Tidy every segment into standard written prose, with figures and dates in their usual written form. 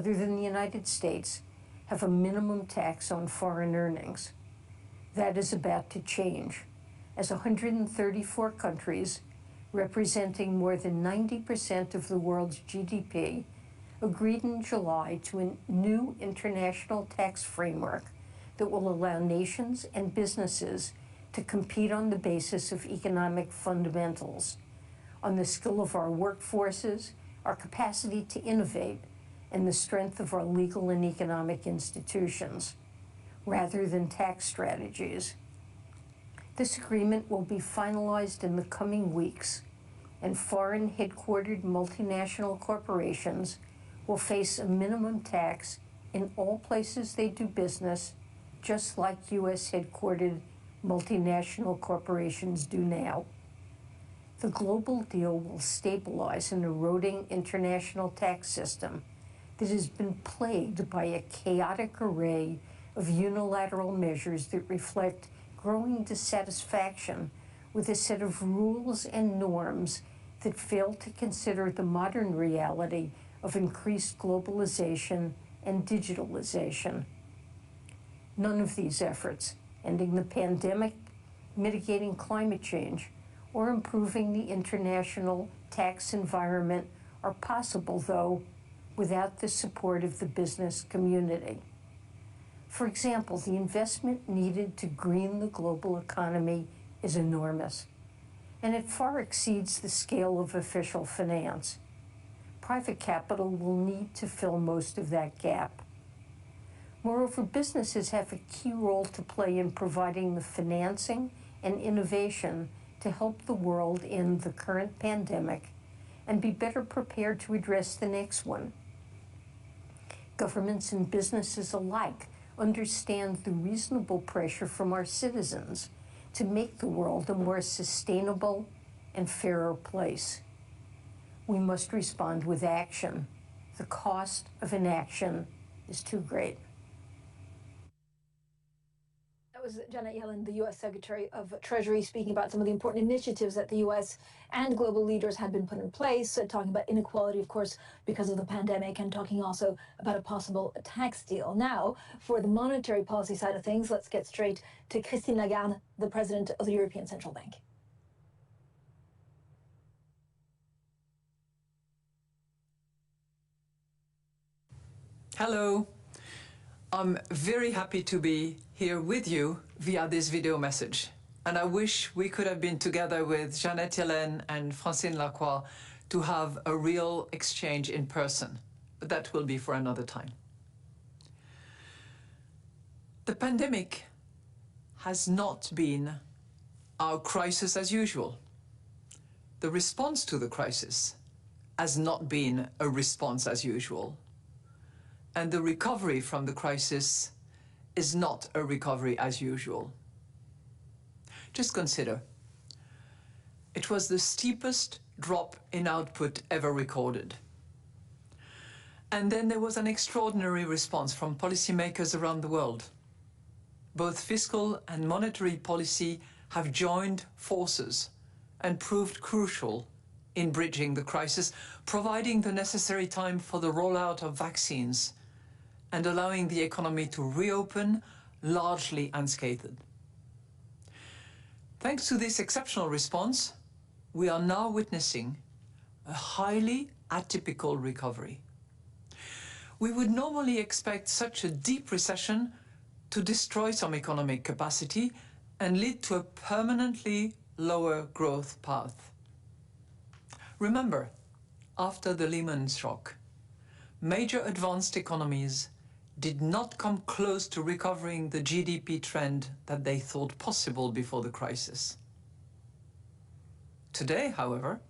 other than the United States, have a minimum tax on foreign earnings. That is about to change, as 134 countries, representing more than 90% of the world's GDP, agreed in July to a new international tax framework that will allow nations and businesses to compete on the basis of economic fundamentals, on the skill of our workforces, our capacity to innovate, and the strength of our legal and economic institutions, rather than tax strategies. This agreement will be finalized in the coming weeks, and foreign headquartered multinational corporations will face a minimum tax in all places they do business, just like U.S. headquartered multinational corporations do now. The global deal will stabilize an eroding international tax system that has been plagued by a chaotic array of unilateral measures that reflect growing dissatisfaction with a set of rules and norms that fail to consider the modern reality of increased globalization and digitalization. None of these efforts, ending the pandemic, mitigating climate change, or improving the international tax environment, are possible, though, without the support of the business community. For example, the investment needed to green the global economy is enormous, and it far exceeds the scale of official finance. Private capital will need to fill most of that gap. Moreover, businesses have a key role to play in providing the financing and innovation to help the world end the current pandemic and be better prepared to address the next one. Governments and businesses alike understand the reasonable pressure from our citizens to make the world a more sustainable and fairer place. We must respond with action. The cost of inaction is too great. That was Janet Yellen, the U.S. Secretary of Treasury, speaking about some of the important initiatives that the U.S. and global leaders had been put in place, talking about inequality, of course, because of the pandemic, and talking also about a possible tax deal. Now, for the monetary policy side of things, let's get straight to Christine Lagarde, the president of the European Central Bank. Hello. I'm very happy to be here with you via this video message. And I wish we could have been together with Janet Yellen and Francine Lagarde to have a real exchange in person. But that will be for another time. The pandemic has not been our crisis as usual. The response to the crisis has not been a response as usual. And the recovery from the crisis is not a recovery as usual. Just consider, it was the steepest drop in output ever recorded. And then there was an extraordinary response from policymakers around the world. Both fiscal and monetary policy have joined forces and proved crucial in bridging the crisis, providing the necessary time for the rollout of vaccines and allowing the economy to reopen largely unscathed. Thanks to this exceptional response, we are now witnessing a highly atypical recovery. We would normally expect such a deep recession to destroy some economic capacity and lead to a permanently lower growth path. Remember, after the Lehman shock, major advanced economies did not come close to recovering the GDP trend that they thought possible before the crisis. Today, however,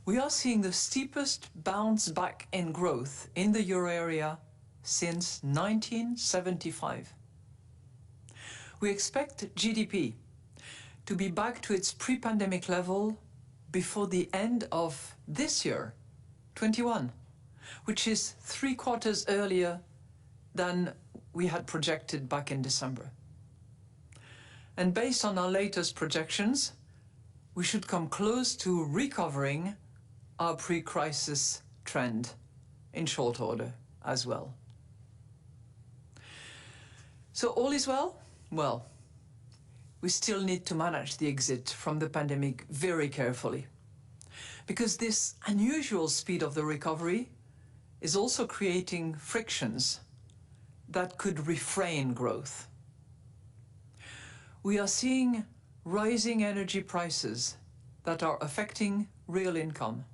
we are seeing the steepest bounce back in growth in the euro area since 1975. We expect GDP to be back to its pre-pandemic level before the end of this year, 21, which is 3 quarters earlier than we had projected back in December. And based on our latest projections, we should come close to recovering our pre-crisis trend in short order as well. So all is well? Well, we still need to manage the exit from the pandemic very carefully, because this unusual speed of the recovery is also creating frictions that could refrain growth. We are seeing rising energy prices that are affecting real income,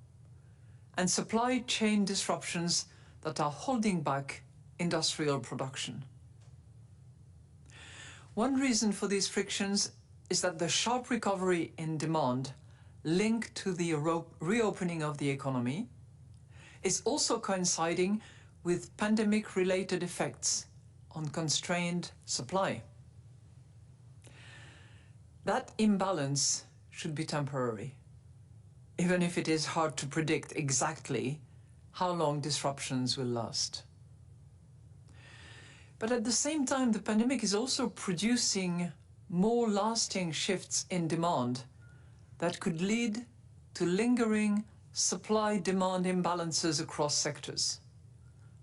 and supply chain disruptions that are holding back industrial production. One reason for these frictions is that the sharp recovery in demand linked to the reopening of the economy is also coinciding with pandemic-related effects on constrained supply. That imbalance should be temporary, even if it is hard to predict exactly how long disruptions will last. But at the same time, the pandemic is also producing more lasting shifts in demand that could lead to lingering supply-demand imbalances across sectors.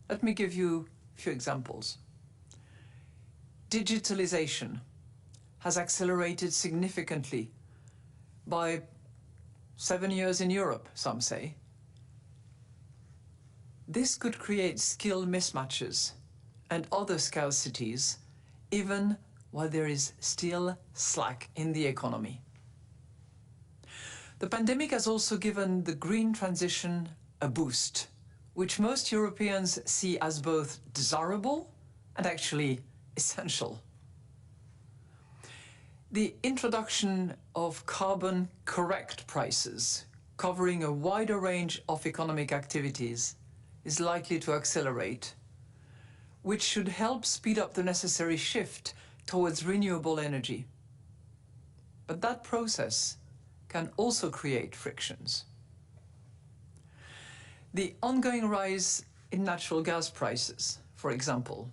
Let me give you a few examples. Digitalization has accelerated significantly by 7 years in Europe, some say. This could create skill mismatches and other scarcities, even while there is still slack in the economy. The pandemic has also given the green transition a boost, which most Europeans see as both desirable and actually essential. The introduction of carbon correct prices, covering a wider range of economic activities, is likely to accelerate, which should help speed up the necessary shift towards renewable energy. But that process can also create frictions. The ongoing rise in natural gas prices, for example,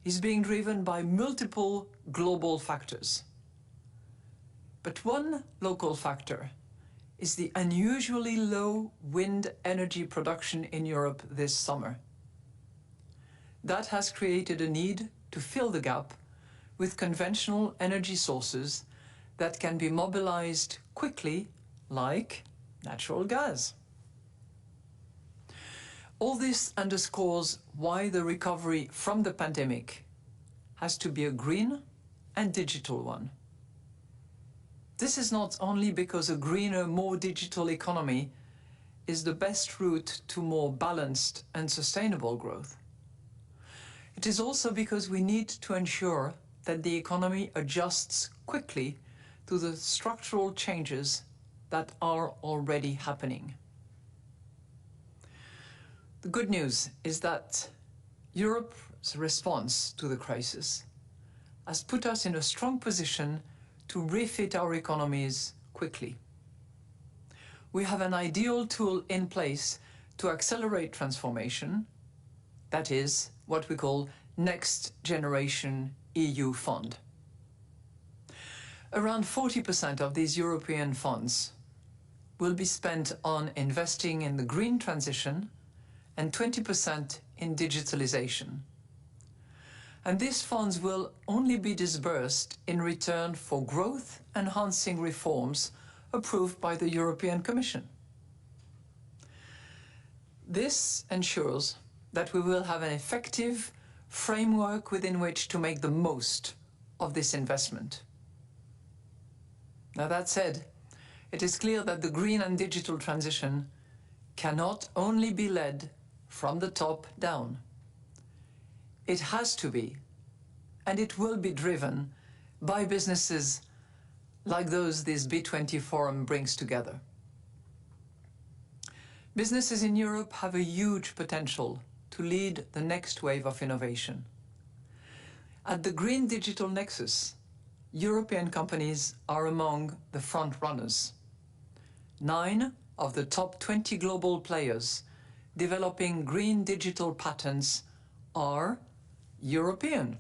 is being driven by multiple global factors. But one local factor is the unusually low wind energy production in Europe this summer. That has created a need to fill the gap with conventional energy sources that can be mobilized quickly, like natural gas. All this underscores why the recovery from the pandemic has to be a green and digital one. This is not only because a greener, more digital economy is the best route to more balanced and sustainable growth. It is also because we need to ensure that the economy adjusts quickly to the structural changes that are already happening. The good news is that Europe's response to the crisis has put us in a strong position to refit our economies quickly. We have an ideal tool in place to accelerate transformation, that is, what we call Next Generation EU Fund. Around 40% of these European funds will be spent on investing in the green transition and 20% in digitalization. And these funds will only be disbursed in return for growth-enhancing reforms approved by the European Commission. This ensures that we will have an effective framework within which to make the most of this investment. Now, that said, it is clear that the green and digital transition cannot only be led from the top down. It has to be, and it will be driven by businesses like those this B20 forum brings together. Businesses in Europe have a huge potential to lead the next wave of innovation. At the Green Digital Nexus, European companies are among the front runners. 9 of the top 20 global players developing green digital patents are European.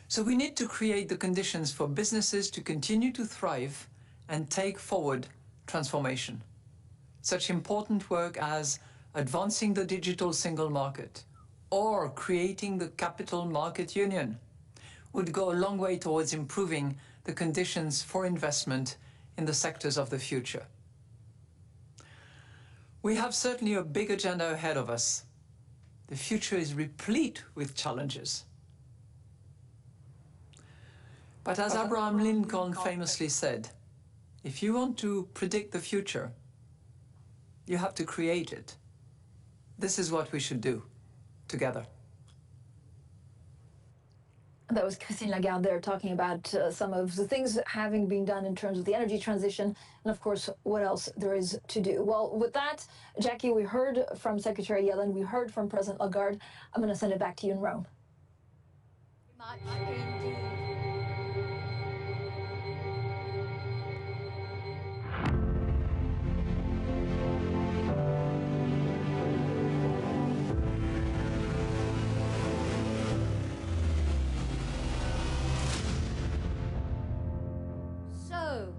So we need to create the conditions for businesses to continue to thrive and take forward transformation. Such important work as advancing the digital single market, or creating the capital market union would go a long way towards improving the conditions for investment in the sectors of the future. We have certainly a big agenda ahead of us. The future is replete with challenges. But as Abraham Lincoln famously said, if you want to predict the future, you have to create it. This is what we should do together. That was Christine Lagarde there talking about some of the things having been done in terms of the energy transition and, of course, what else there is to do. Well, with that, Jackie, we heard from Secretary Yellen, we heard from President Lagarde. I'm going to send it back to you in Rome. Much indeed. So,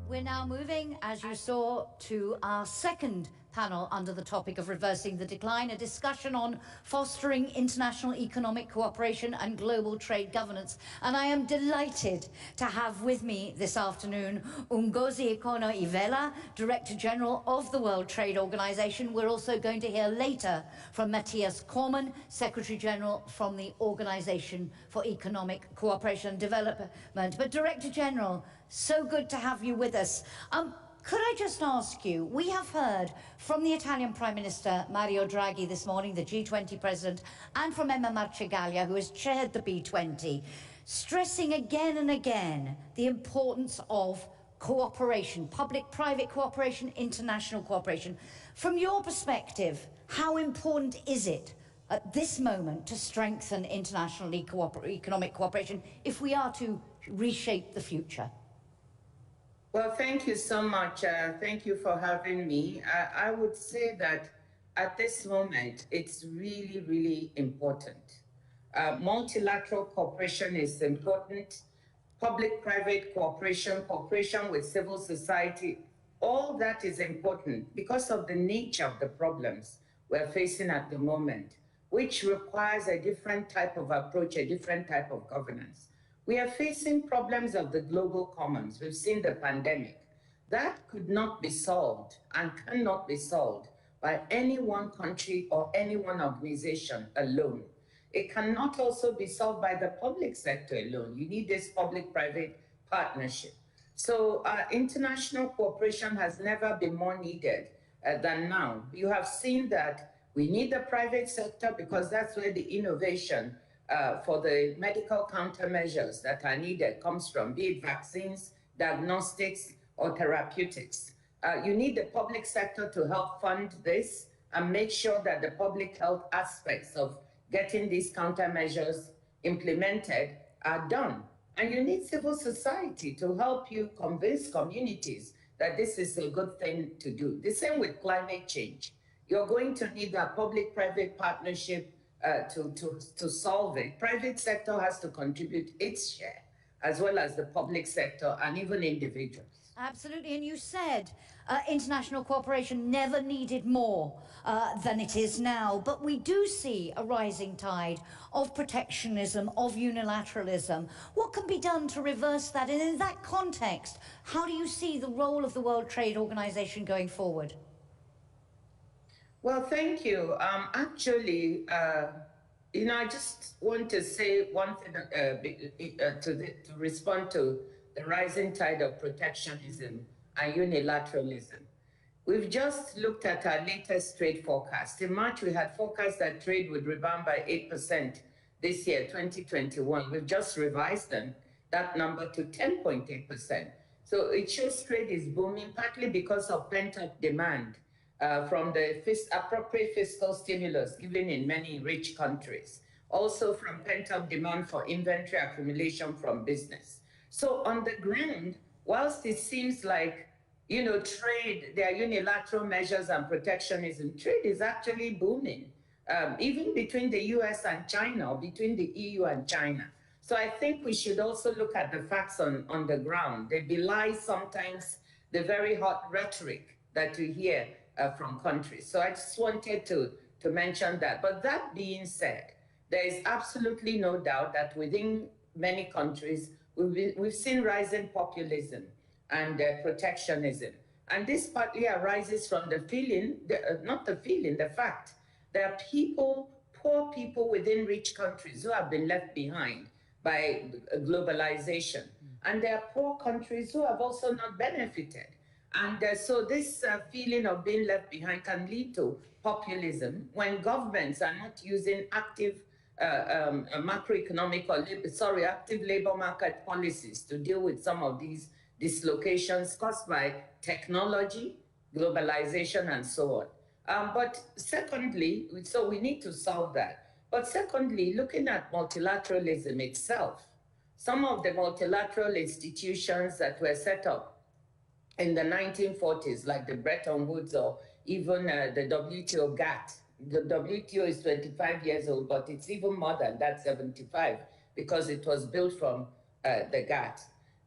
we're now moving, as you saw, to our second panel under the topic of reversing the decline, a discussion on fostering international economic cooperation and global trade governance. And I am delighted to have with me this afternoon Ngozi Ikono-Iweala, Director General of the World Trade Organization. We're also going to hear later from Matthias Cormann, Secretary General from the Organization for Economic Cooperation and Development. But Director General, so good to have you with us. Could I just ask you, we have heard from the Italian Prime Minister Mario Draghi this morning, the G20 President, and from Emma Marcegaglia, who has chaired the B20, stressing again and again the importance of cooperation, public-private cooperation, international cooperation. From your perspective, how important is it at this moment to strengthen international economic cooperation if we are to reshape the future? Well, thank you so much. Thank you for having me. I would say that at this moment, it's really, really important. Multilateral cooperation is important. Public-private cooperation, cooperation with civil society, all that is important because of the nature of the problems we're facing at the moment, which requires a different type of approach, a different type of governance. We are facing problems of the global commons. We've seen the pandemic. That could not be solved and cannot be solved by any one country or any one organization alone. It cannot also be solved by the public sector alone. You need this public-private partnership. So international cooperation has never been more needed than now. You have seen that we need the private sector because that's where the innovation for the medical countermeasures that are needed comes from, be it vaccines, diagnostics, or therapeutics. You need the public sector to help fund this and make sure that the public health aspects of getting these countermeasures implemented are done. And you need civil society to help you convince communities that this is a good thing to do. The same with climate change. You're going to need a public-private partnership to solve it. Private sector has to contribute its share, as well as the public sector and even individuals. Absolutely, and you said international cooperation never needed more than it is now, but we do see a rising tide of protectionism, of unilateralism. What can be done to reverse that? And in that context, how do you see the role of the World Trade Organization going forward? Well, thank you. Actually, I just want to say one thing to respond to the rising tide of protectionism and unilateralism. We've just looked at our latest trade forecast. In March, we had forecast that trade would rebound by 8% this year, 2021. We've just revised that number to 10.8%. So it shows trade is booming, partly because of pent-up demand from the appropriate fiscal stimulus given in many rich countries. Also from pent-up demand for inventory accumulation from business. So on the ground, whilst it seems like, trade, there are unilateral measures and protectionism, trade is actually booming, even between the US and China, or between the EU and China. So I think we should also look at the facts on the ground. They belie sometimes the very hot rhetoric that we hear from countries. So I just wanted to mention that. But that being said, there is absolutely no doubt that within many countries, we've seen rising populism and protectionism. And this partly arises from the feeling, the fact there are people, poor people within rich countries who have been left behind by globalization. And there are poor countries who have also not benefited. And so this feeling of being left behind can lead to populism when governments are not using active macroeconomic or active labor market policies to deal with some of these dislocations caused by technology, globalization, and so on. But secondly, so we need to solve that. But secondly, looking at multilateralism itself, some of the multilateral institutions that were set up in the 1940s, like the Bretton Woods or even the WTO GATT. The WTO is 25 years old, but it's even more than that, 75, because it was built from the GATT.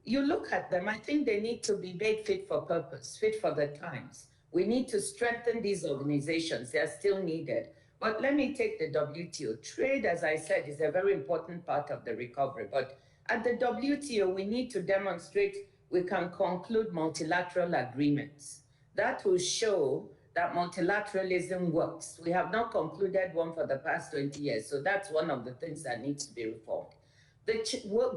You look at them, I think they need to be made fit for purpose, fit for the times. We need to strengthen these organizations. They are still needed. But let me take the WTO. Trade, as I said, is a very important part of the recovery. But at the WTO, we need to demonstrate we can conclude multilateral agreements. That will show that multilateralism works. We have not concluded one for the past 20 years, so that's one of the things that needs to be reformed. The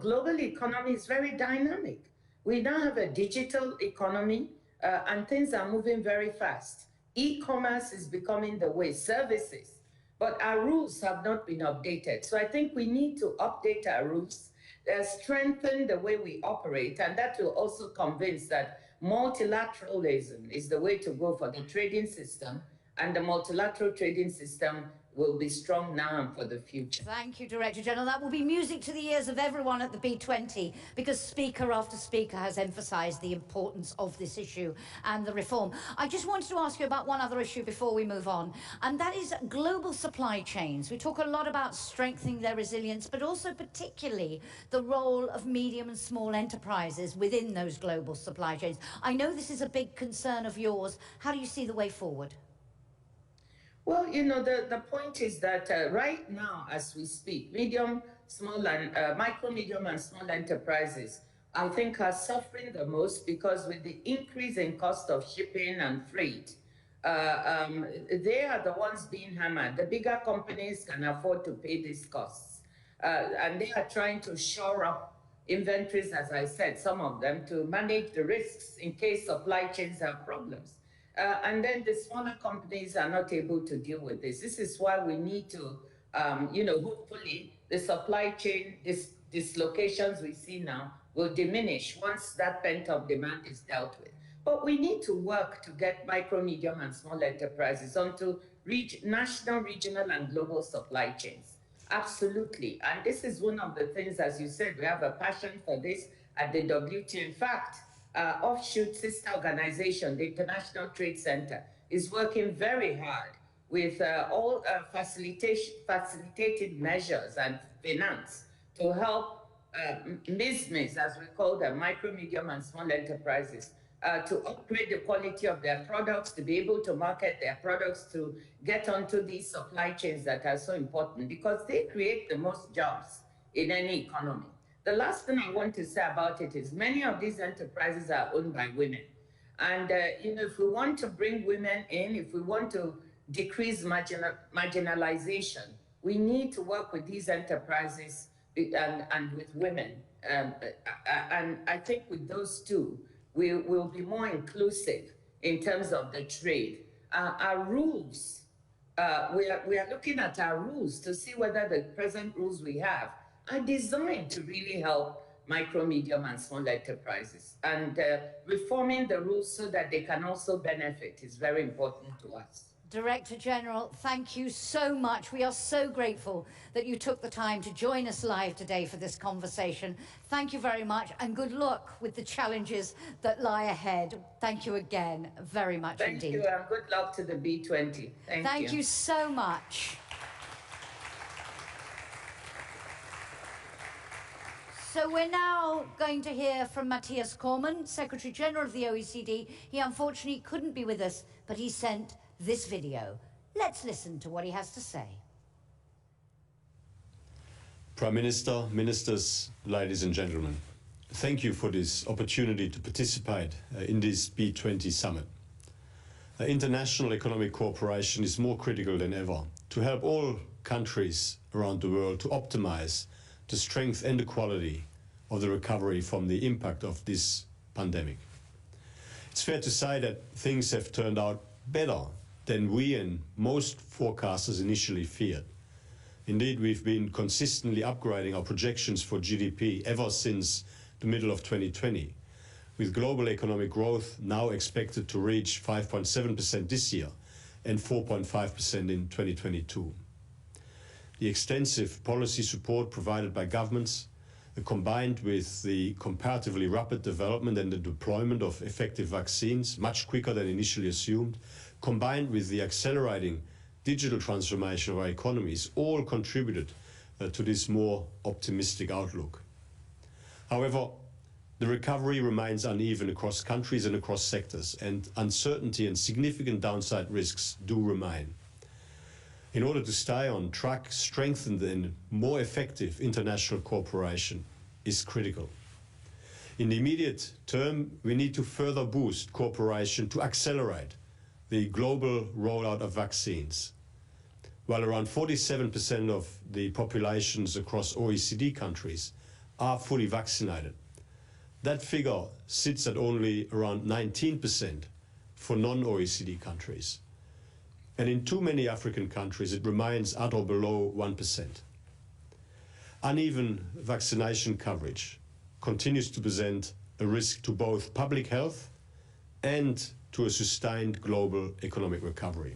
global economy is very dynamic. We now have a digital economy, and things are moving very fast. E-commerce is becoming the way, services, but our rules have not been updated. So I think we need to update our rules, strengthen the way we operate, and that will also convince that multilateralism is the way to go for the trading system, and the multilateral trading system will be strong now and for the future. Thank you, Director General. That will be music to the ears of everyone at the B20, because speaker after speaker has emphasised the importance of this issue and the reform. I just wanted to ask you about one other issue before we move on, and that is global supply chains. We talk a lot about strengthening their resilience, but also particularly the role of medium and small enterprises within those global supply chains. I know this is a big concern of yours. How do you see the way forward? Well, you know, the point is that right now, as we speak, medium, small, and micro, medium, and small enterprises, I think, are suffering the most because with the increase in cost of shipping and freight, they are the ones being hammered. The bigger companies can afford to pay these costs. And they are trying to shore up inventories, as I said, some of them, to manage the risks in case supply chains have problems. And then the smaller companies are not able to deal with this. This is why we need to, you know, hopefully the supply chain dislocations we see now will diminish once that pent-up demand is dealt with. But we need to work to get micro, medium, and small enterprises onto national, regional, and global supply chains. Absolutely. And this is one of the things, as you said, we have a passion for this at the WTO. In fact, offshoot sister organization, the International Trade Center, is working very hard with all facilitated measures and finance to help business, as we call them, micro, medium, and small enterprises, to upgrade the quality of their products, to be able to market their products, to get onto these supply chains that are so important because they create the most jobs in any economy. The last thing I want to say about it is many of these enterprises are owned by women. And you know, if we want to bring women in, if we want to decrease marginalization, we need to work with these enterprises and with women. And I think with those two, we will be more inclusive in terms of the trade. Our rules, we are looking at our rules to see whether the present rules we have are designed to really help micro, medium, and small enterprises. And reforming the rules so that they can also benefit is very important to us. Director General, thank you so much. We are so grateful that you took the time to join us live today for this conversation. Thank you very much, and good luck with the challenges that lie ahead. Thank you again very much indeed. Thank you, and good luck to the B20. Thank you so much. So So we're now going to hear from Matthias Cormann, Secretary General of the OECD. He unfortunately couldn't be with us, but he sent this video. Let's listen to what he has to say. Prime Minister, Ministers, ladies and gentlemen, thank you for this opportunity to participate in this B20 summit. International economic cooperation is more critical than ever to help all countries around the world to optimize the strength and the quality of the recovery from the impact of this pandemic. It's fair to say that things have turned out better than we and most forecasters initially feared. Indeed, we've been consistently upgrading our projections for GDP ever since the middle of 2020, with global economic growth now expected to reach 5.7% this year and 4.5% in 2022. The extensive policy support provided by governments, combined with the comparatively rapid development and the deployment of effective vaccines, much quicker than initially assumed, combined with the accelerating digital transformation of our economies, all contributed to this more optimistic outlook. However, the recovery remains uneven across countries and across sectors, and uncertainty and significant downside risks do remain. In order to stay on track, strengthened and more effective international cooperation is critical. In the immediate term, we need to further boost cooperation to accelerate the global rollout of vaccines. While around 47% of the populations across OECD countries are fully vaccinated, that figure sits at only around 19% for non-OECD countries. And in too many African countries, it remains at or below 1%. Uneven vaccination coverage continues to present a risk to both public health and to a sustained global economic recovery.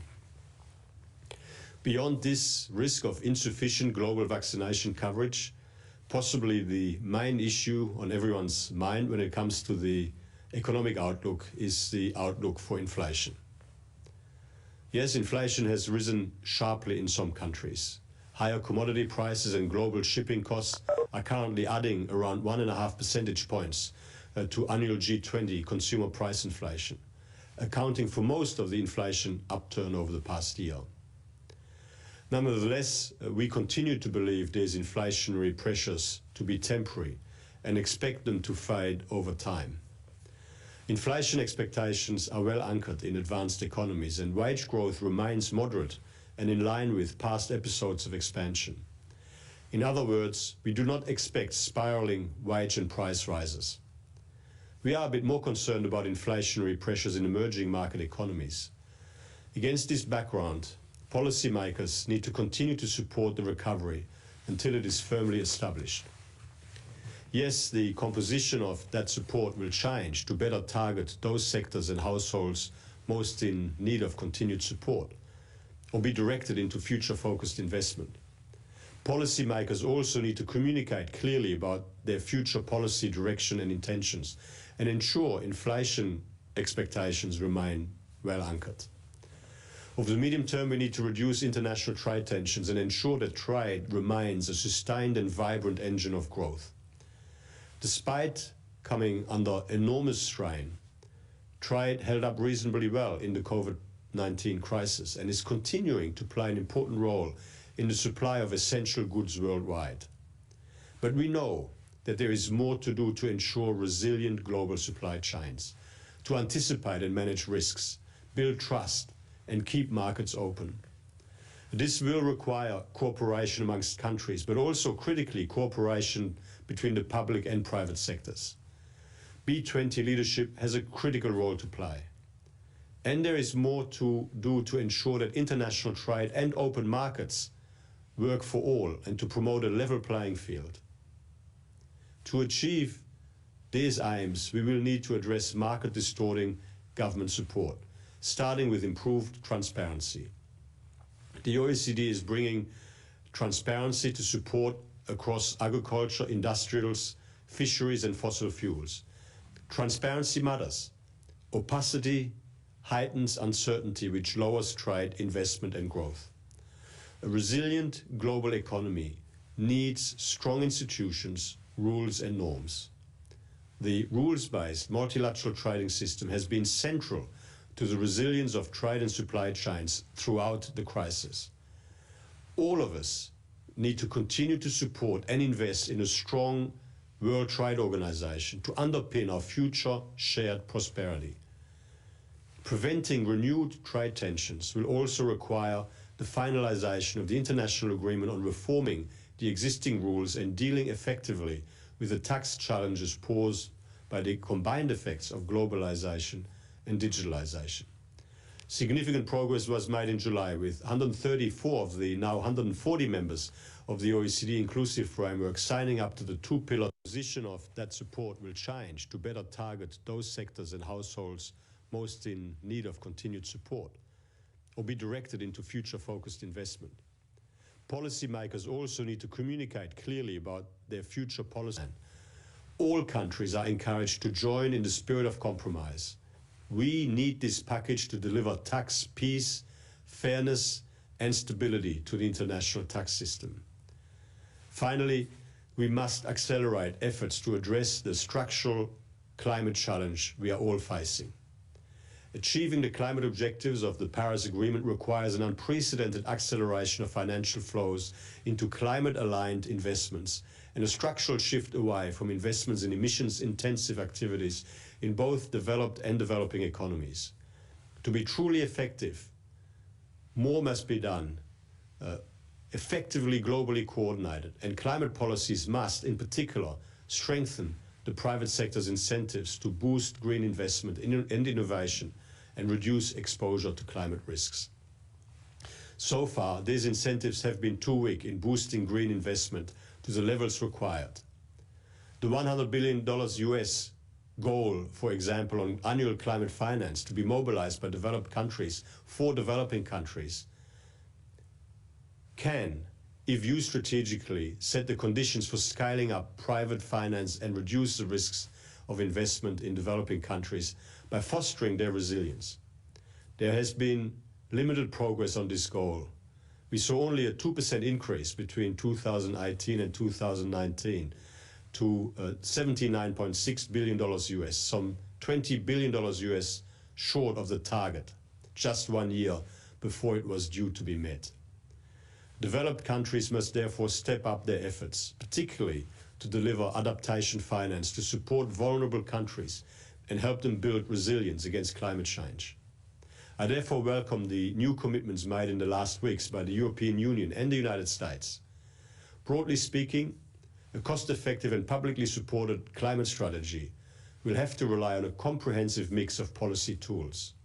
Beyond this risk of insufficient global vaccination coverage, possibly the main issue on everyone's mind when it comes to the economic outlook is the outlook for inflation. Yes, inflation has risen sharply in some countries. Higher commodity prices and global shipping costs are currently adding around 1.5 percentage points to annual G20 consumer price inflation, accounting for most of the inflation upturn over the past year. Nonetheless, we continue to believe these inflationary pressures to be temporary and expect them to fade over time. Inflation expectations are well anchored in advanced economies, and wage growth remains moderate and in line with past episodes of expansion. In other words, we do not expect spiraling wage and price rises. We are a bit more concerned about inflationary pressures in emerging market economies. Against this background, policymakers need to continue to support the recovery until it is firmly established. Yes, the composition of that support will change to better target those sectors and households most in need of continued support, or be directed into future-focused investment. Policymakers also need to communicate clearly about their future policy direction and intentions, and ensure inflation expectations remain well anchored. Over the medium term, we need to reduce international trade tensions and ensure that trade remains a sustained and vibrant engine of growth. Despite coming under enormous strain, trade held up reasonably well in the COVID-19 crisis and is continuing to play an important role in the supply of essential goods worldwide. But we know that there is more to do to ensure resilient global supply chains, to anticipate and manage risks, build trust, and keep markets open. This will require cooperation amongst countries, but also critically cooperation between the public and private sectors. B20 leadership has a critical role to play. And there is more to do to ensure that international trade and open markets work for all and to promote a level playing field. To achieve these aims, we will need to address market distorting government support, starting with improved transparency. The OECD is bringing transparency to support across agriculture, industrials, fisheries and fossil fuels. Transparency matters. Opacity heightens uncertainty, which lowers trade, investment and growth. A resilient global economy needs strong institutions, rules and norms. The rules-based multilateral trading system has been central to the resilience of trade and supply chains throughout the crisis. All of us need to continue to support and invest in a strong World Trade Organization to underpin our future shared prosperity. Preventing renewed trade tensions will also require the finalization of the international agreement on reforming the existing rules and dealing effectively with the tax challenges posed by the combined effects of globalization and digitalization. Significant progress was made in July with 134 of the now 140 members of the OECD inclusive framework signing up to the two-pillar position of that support will change to better target those sectors and households most in need of continued support or be directed into future-focused investment. Policymakers also need to communicate clearly about their future policy. All countries are encouraged to join in the spirit of compromise. We need this package to deliver tax peace, fairness, and stability to the international tax system. Finally, we must accelerate efforts to address the structural climate challenge we are all facing. Achieving the climate objectives of the Paris Agreement requires an unprecedented acceleration of financial flows into climate-aligned investments and a structural shift away from investments in emissions-intensive activities in both developed and developing economies. To be truly effective, more must be done, effectively globally coordinated, and climate policies must, in particular, strengthen the private sector's incentives to boost green investment and innovation and reduce exposure to climate risks. So far, these incentives have been too weak in boosting green investment to the levels required. The $100 billion US goal, for example, on annual climate finance to be mobilized by developed countries for developing countries can, if used strategically, set the conditions for scaling up private finance and reduce the risks of investment in developing countries by fostering their resilience. There has been limited progress on this goal. We saw only a 2% increase between 2018 and 2019 to $79.6 billion US, some $20 billion US short of the target, just 1 year before it was due to be met. Developed countries must therefore step up their efforts, particularly to deliver adaptation finance to support vulnerable countries and help them build resilience against climate change. I therefore welcome the new commitments made in the last weeks by the European Union and the United States. Broadly speaking, a cost-effective and publicly supported climate strategy will have to rely on a comprehensive mix of policy tools.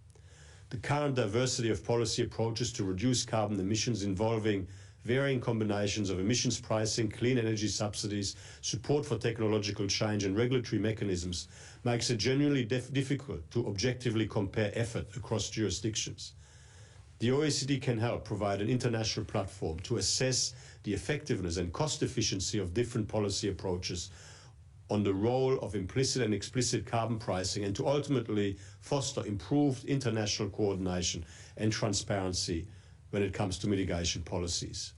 The current diversity of policy approaches to reduce carbon emissions involving varying combinations of emissions pricing, clean energy subsidies, support for technological change and regulatory mechanisms makes it genuinely difficult to objectively compare effort across jurisdictions. The OECD can help provide an international platform to assess the effectiveness and cost efficiency of different policy approaches on the role of implicit and explicit carbon pricing and to ultimately foster improved international coordination and transparency when it comes to mitigation policies.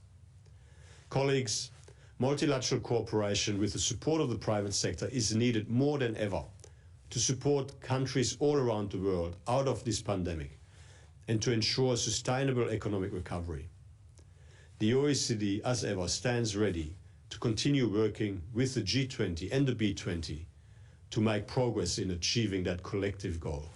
Colleagues, multilateral cooperation with the support of the private sector is needed more than ever to support countries all around the world out of this pandemic and to ensure sustainable economic recovery. The OECD, as ever, stands ready to continue working with the G20 and the B20 to make progress in achieving that collective goal.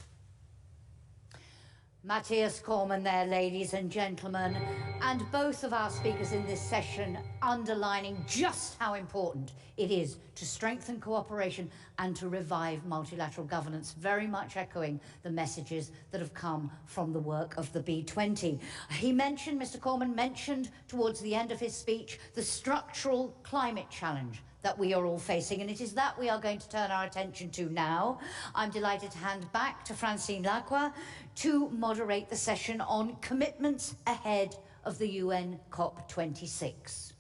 Matthias Cormann there, ladies and gentlemen, and both of our speakers in this session underlining just how important it is to strengthen cooperation and to revive multilateral governance, very much echoing the messages that have come from the work of the B20. He mentioned, Mr. Cormann mentioned towards the end of his speech, the structural climate challenge that we are all facing, and it is that we are going to turn our attention to now. I'm delighted to hand back to Francine Lagarde to moderate the session on commitments ahead of the UN COP26.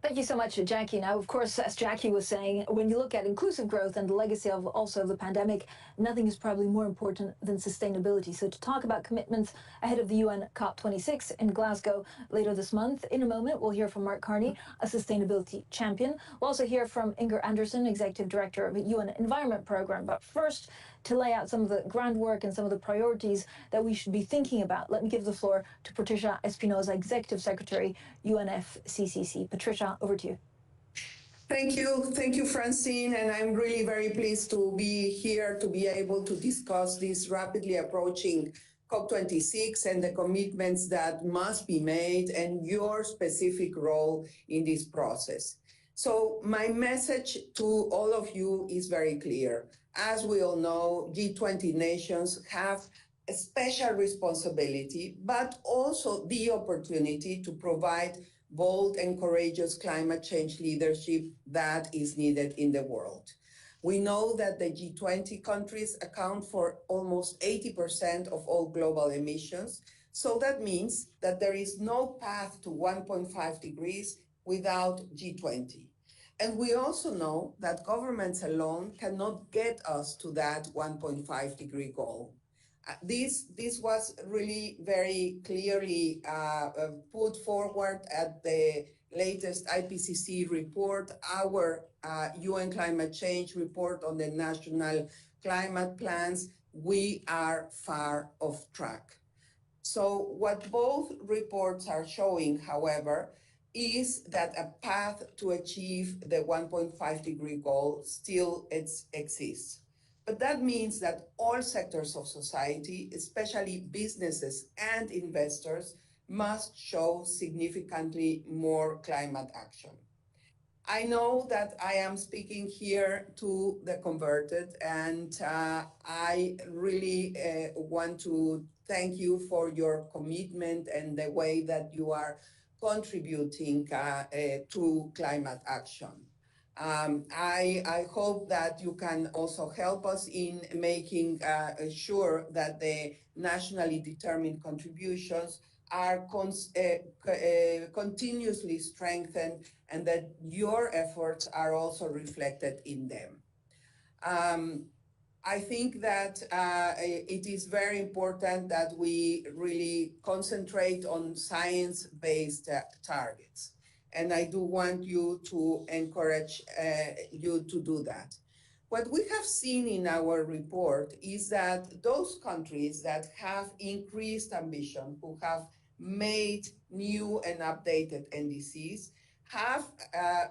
Thank you so much, Jackie. Now, of course, as Jackie was saying, when you look at inclusive growth and the legacy of also the pandemic, nothing is probably more important than sustainability. So to talk about commitments ahead of the UN COP26 in Glasgow later this month, in a moment, we'll hear from Mark Carney, a sustainability champion. We'll also hear from Inger Anderson, Executive Director of the UN Environment Programme. But first, to lay out some of the groundwork and some of the priorities that we should be thinking about, let me give the floor to Patricia Espinosa, Executive Secretary, UNFCCC. Patricia, over to you. Thank you, Francine, and I'm really very pleased to be here to be able to discuss this rapidly approaching COP26 and the commitments that must be made and your specific role in this process. So my message to all of you is very clear. As we all know, G20 nations have a special responsibility, but also the opportunity to provide bold and courageous climate change leadership that is needed in the world. We know that the G20 countries account for almost 80% of all global emissions. So that means that there is no path to 1.5 degrees without G20. And we also know that governments alone cannot get us to that 1.5 degree goal. This was really very clearly put forward at the latest IPCC report, our UN climate change report on the national climate plans. We are far off track. So what both reports are showing, however, is that a path to achieve the 1.5 degree goal still exists. But that means that all sectors of society, especially businesses and investors, must show significantly more climate action. I know that I am speaking here to the converted, and I really want to thank you for your commitment and the way that you are contributing to climate action. I hope that you can also help us in making sure that the nationally determined contributions are continuously strengthened and that your efforts are also reflected in them. I think that it is very important that we really concentrate on science-based targets. And I do want you to encourage you to do that. What we have seen in our report is that those countries that have increased ambition, who have made new and updated NDCs, have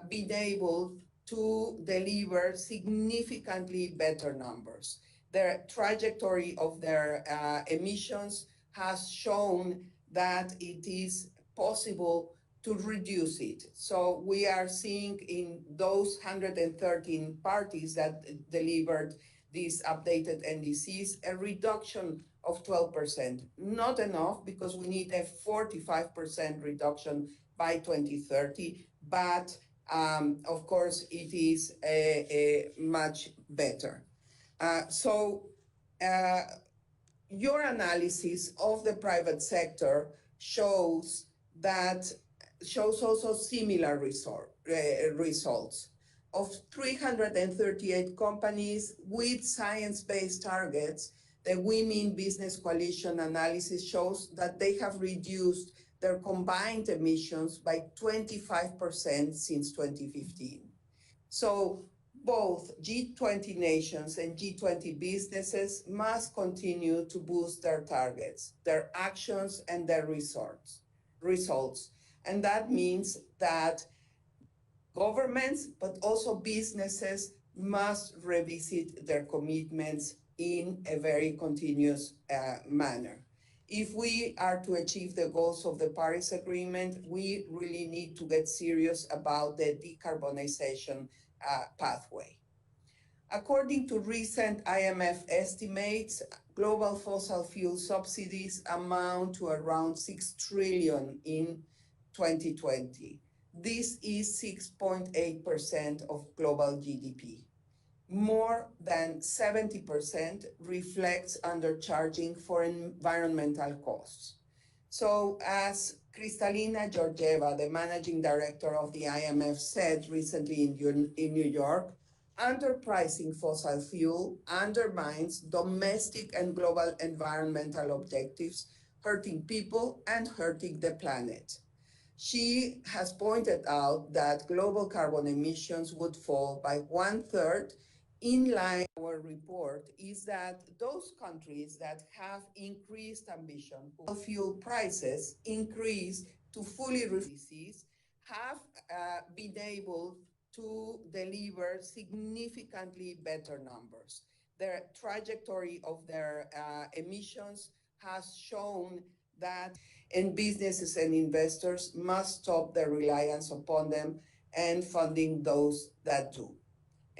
been able to deliver significantly better numbers. The trajectory of their emissions has shown that it is possible to reduce it. So we are seeing in those 113 parties that delivered these updated NDCs, a reduction of 12%. Not enough, because we need a 45% reduction by 2030, but of course it is a much better. Your analysis of the private sector shows also similar results. Of 338 companies with science-based targets, the Women Business Coalition analysis shows that they have reduced their combined emissions by 25% since 2015. So both G20 nations and G20 businesses must continue to boost their targets, their actions, and their results. And that means that governments, but also businesses, must revisit their commitments in a very continuous manner. If we are to achieve the goals of the Paris Agreement, we really need to get serious about the decarbonization pathway. According to recent IMF estimates, global fossil fuel subsidies amount to around 6 trillion in 2020. This is 6.8% of global GDP. More than 70% reflects undercharging for environmental costs. So as Kristalina Georgieva, the managing director of the IMF, said recently in New York, underpricing fossil fuel undermines domestic and global environmental objectives, hurting people and hurting the planet. She has pointed out that global carbon emissions would fall by 1/3 in line. Our report is that those countries that have increased ambition, fuel prices increase to fully disease, have been able to deliver significantly better numbers. The trajectory of their emissions has shown that, and businesses and investors must stop their reliance upon them and funding those that do.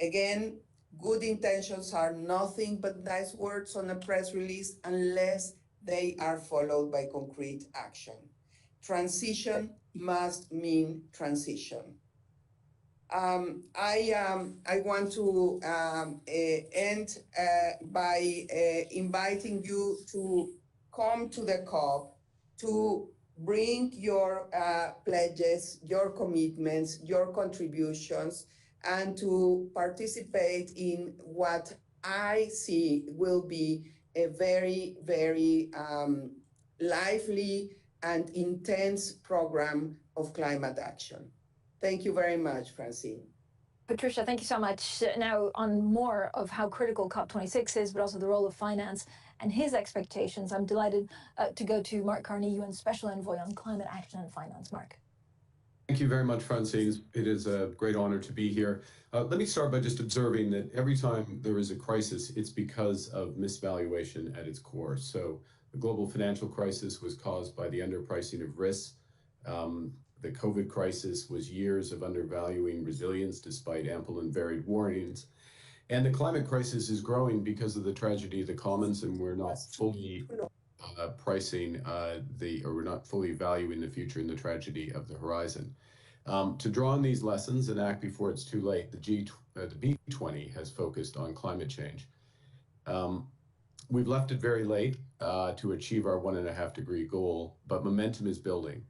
Again, good intentions are nothing but nice words on a press release unless they are followed by concrete action. Transition must mean transition. I want to end by inviting you to come to the COP, to bring your pledges, your commitments, your contributions, and to participate in what I see will be a very, very lively and intense program of climate action. Thank you very much, Francine. Patricia, thank you so much. Now, on more of how critical COP26 is, but also the role of finance and his expectations, I'm delighted to go to Mark Carney, UN Special Envoy on Climate Action and Finance. Mark. Thank you very much, Francine. It is a great honor to be here. Let me start by just observing that every time there is a crisis, it's because of misvaluation at its core. So the global financial crisis was caused by the underpricing of risks. The COVID crisis was years of undervaluing resilience despite ample and varied warnings. And the climate crisis is growing because of the tragedy of the commons, and we're not fully pricing we're not fully valuing the future and the tragedy of the horizon. To draw on these lessons and act before it's too late, the B20 has focused on climate change. We've left it very late to achieve our 1.5-degree goal, but momentum is building.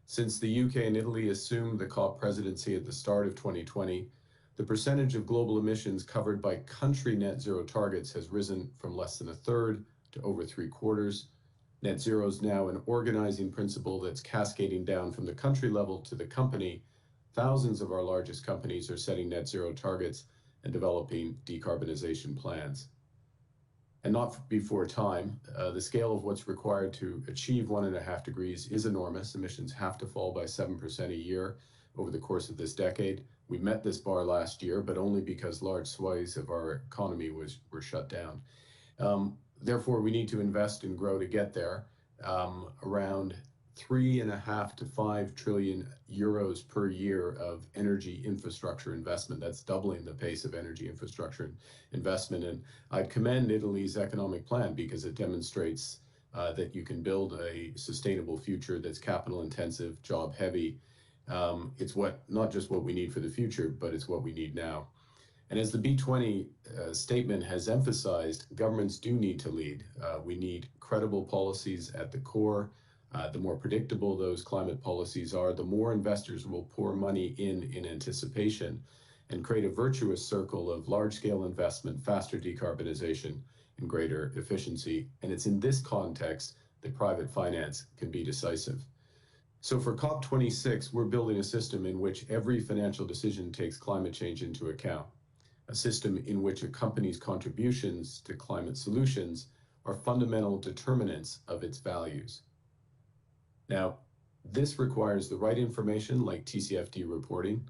Since the UK and Italy assumed the COP presidency at the start of 2020, the percentage of global emissions covered by country net zero targets has risen from less than 1/3 to over 3/4. Net zero is now an organizing principle that's cascading down from the country level to the company. Thousands of our largest companies are setting net zero targets and developing decarbonization plans. And not before time. The scale of what's required to achieve 1.5 degrees is enormous. Emissions have to fall by 7% a year over the course of this decade. We met this bar last year, but only because large swathes of our economy were shut down. Therefore, we need to invest and grow to get there. Around 3.5 to 5 trillion euros per year of energy infrastructure investment. That's doubling the pace of energy infrastructure investment. And I'd commend Italy's economic plan because it demonstrates that you can build a sustainable future that's capital intensive, job heavy. It's not just what we need for the future, but it's what we need now. And as the B20 statement has emphasized, governments do need to lead. We need credible policies at the core. The more predictable those climate policies are, the more investors will pour money in anticipation and create a virtuous circle of large-scale investment, faster decarbonization, and greater efficiency. And it's in this context that private finance can be decisive. So for COP26, we're building a system in which every financial decision takes climate change into account, a system in which a company's contributions to climate solutions are fundamental determinants of its values. Now, this requires the right information like TCFD reporting,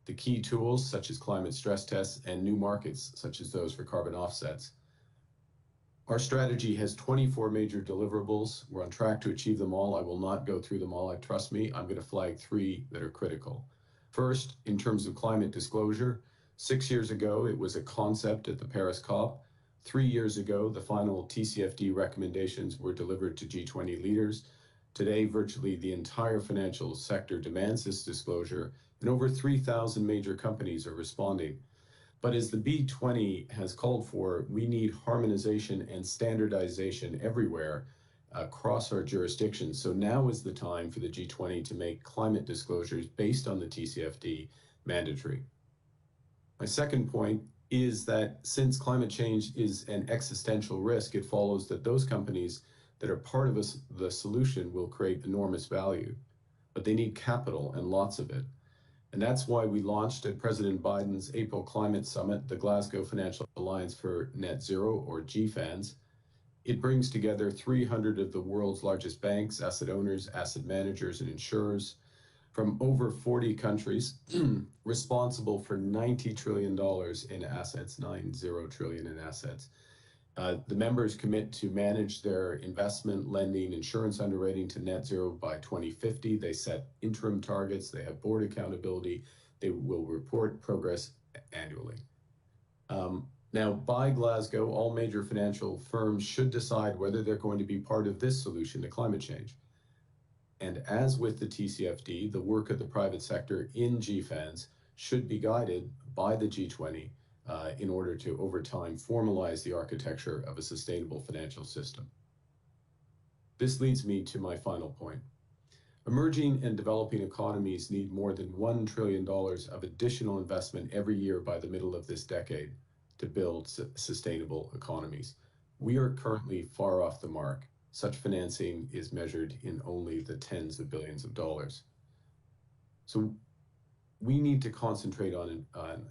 the key tools such as climate stress tests, and new markets such as those for carbon offsets. Our strategy has 24 major deliverables. We're on track to achieve them all. I will not go through them all. Trust me, I'm going to flag 3 that are critical. First, in terms of climate disclosure, 6 years ago, it was a concept at the Paris COP. 3 years ago, the final TCFD recommendations were delivered to G20 leaders. Today, virtually the entire financial sector demands this disclosure, and over 3,000 major companies are responding. But as the B20 has called for, we need harmonization and standardization everywhere across our jurisdictions. So now is the time for the G20 to make climate disclosures based on the TCFD mandatory. My second point is that since climate change is an existential risk, it follows that those companies that are part of the solution will create enormous value, but they need capital and lots of it. And that's why we launched at President Biden's April Climate Summit, the Glasgow Financial Alliance for Net Zero, or GFANZ. It brings together 300 of the world's largest banks, asset owners, asset managers, and insurers from over 40 countries, responsible for $90 trillion in assets, 90 trillion in assets. The members commit to manage their investment, lending, insurance underwriting to net zero by 2050. They set interim targets. They have board accountability. They will report progress annually. Now, by Glasgow, all major financial firms should decide whether they're going to be part of this solution to climate change. And as with the TCFD, the work of the private sector in GFANZ should be guided by the G20 in order to, over time, formalize the architecture of a sustainable financial system. This leads me to my final point. Emerging and developing economies need more than $1 trillion of additional investment every year by the middle of this decade to build sustainable economies. We are currently far off the mark. Such financing is measured in only the tens of billions of dollars. So we need to concentrate on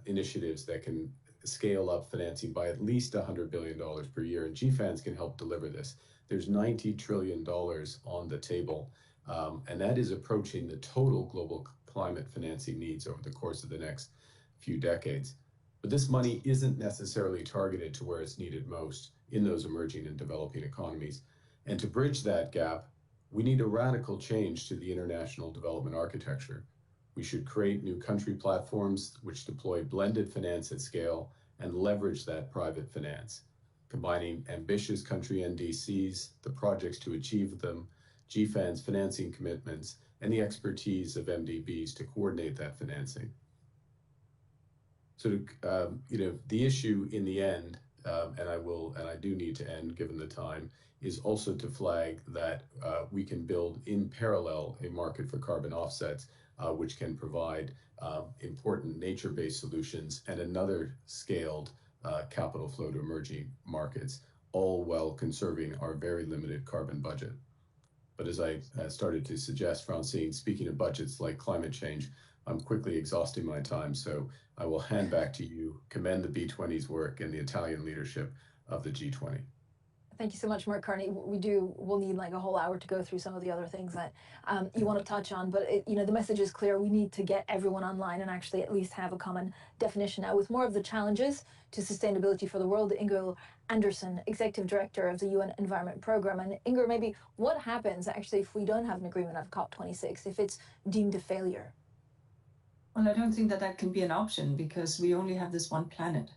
initiatives that can scale up financing by at least $100 billion per year, and GFANZ can help deliver this. There's $90 trillion on the table, and that is approaching the total global climate financing needs over the course of the next few decades. But this money isn't necessarily targeted to where it's needed most in those emerging and developing economies. And to bridge that gap, we need a radical change to the international development architecture. We should create new country platforms which deploy blended finance at scale and leverage that private finance, combining ambitious country NDCs, the projects to achieve them, GFANZ financing commitments, and the expertise of MDBs to coordinate that financing. So, the issue in the end, and I do need to end given the time, is also to flag that we can build in parallel a market for carbon offsets, which can provide important nature-based solutions and another scaled capital flow to emerging markets, all while conserving our very limited carbon budget. But as I started to suggest, Francine, speaking of budgets like climate change, I'm quickly exhausting my time, so I will hand back to you, commend the B20's work and the Italian leadership of the G20. Thank you so much, Mark Carney. We'll need like a whole hour to go through some of the other things that you want to touch on, but the message is clear. We need to get everyone online and actually at least have a common definition. Now, with more of the challenges to sustainability for the world, Inger Anderson, Executive Director of the UN Environment Programme. And Inger, maybe what happens actually if we don't have an agreement of COP26, if it's deemed a failure? Well, I don't think that can be an option because we only have this one planet.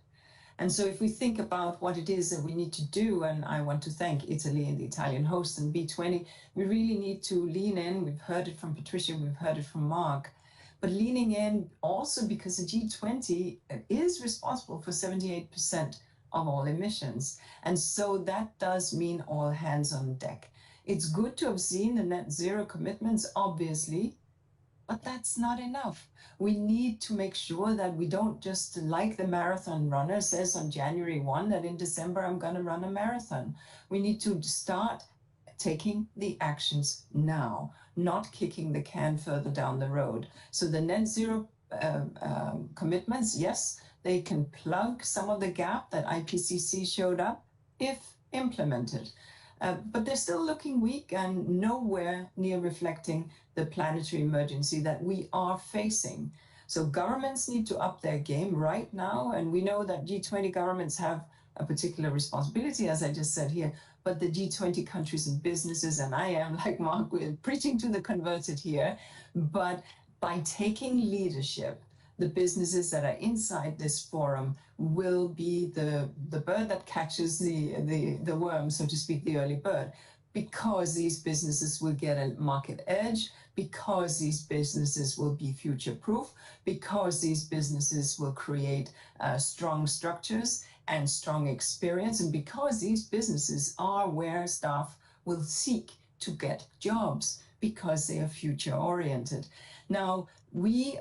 And so if we think about what it is that we need to do, and I want to thank Italy and the Italian host and B20, we really need to lean in. We've heard it from Patricia, we've heard it from Mark, but leaning in also because the G20 is responsible for 78% of all emissions. And so that does mean all hands on deck. It's good to have seen the net zero commitments, obviously, but that's not enough. We need to make sure that we don't just, like the marathon runner says on January 1, that in December I'm going to run a marathon. We need to start taking the actions now, not kicking the can further down the road. So the net zero commitments, yes, they can plug some of the gap that IPCC showed up if implemented. But they're still looking weak and nowhere near reflecting the planetary emergency that we are facing. So governments need to up their game right now. And we know that G20 governments have a particular responsibility, as I just said here, but the G20 countries and businesses, and I am like Mark, we're preaching to the converted here, but by taking leadership, the businesses that are inside this forum will be the bird that catches the worm, so to speak, the early bird, because these businesses will get a market edge, because these businesses will be future-proof, because these businesses will create strong structures and strong experience, and because these businesses are where staff will seek to get jobs because they are future-oriented. Now, we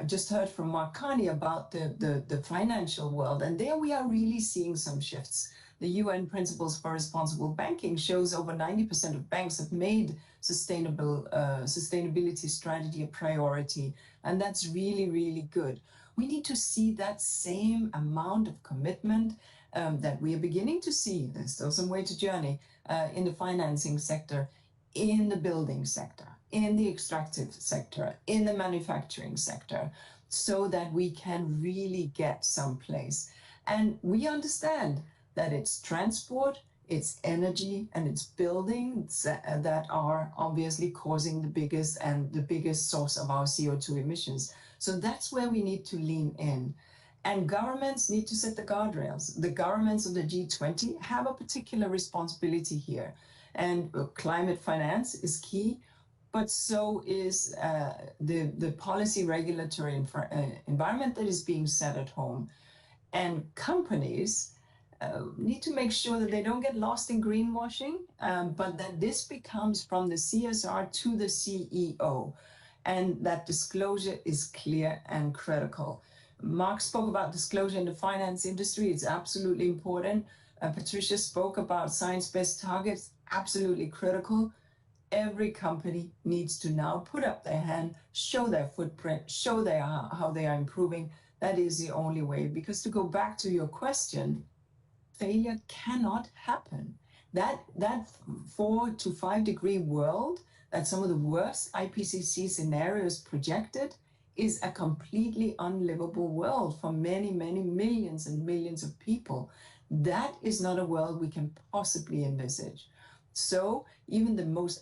just heard from Mark Carney about the financial world, and there we are really seeing some shifts. The UN Principles for Responsible Banking shows over 90% of banks have made sustainability strategy a priority, and that's really, really good. We need to see that same amount of commitment that we are beginning to see. There's still some way to journey in the financing sector, in the building sector, in the extractive sector, in the manufacturing sector, so that we can really get someplace. And we understand that it's transport, it's energy, and it's buildings that are obviously causing the biggest source of our CO2 emissions. So that's where we need to lean in. And governments need to set the guardrails. The governments of the G20 have a particular responsibility here. And climate finance is key, but so is the policy regulatory environment that is being set at home. And companies need to make sure that they don't get lost in greenwashing, but that this becomes from the CSR to the CEO, and that disclosure is clear and critical. Mark spoke about disclosure in the finance industry. It's absolutely important. Patricia spoke about science-based targets, absolutely critical. Every company needs to now put up their hand, show their footprint, show how they are improving. That is the only way, because to go back to your question, failure cannot happen. That 4 to 5 degree world that some of the worst IPCC scenarios projected is a completely unlivable world for many, many millions and millions of people. That is not a world we can possibly envisage. So even the most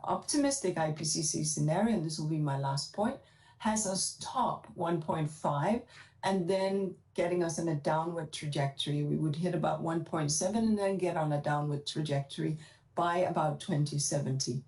optimistic IPCC scenario, and this will be my last point, has us top 1.5 and then getting us in a downward trajectory. We would hit about 1.7 and then get on a downward trajectory by about 2070.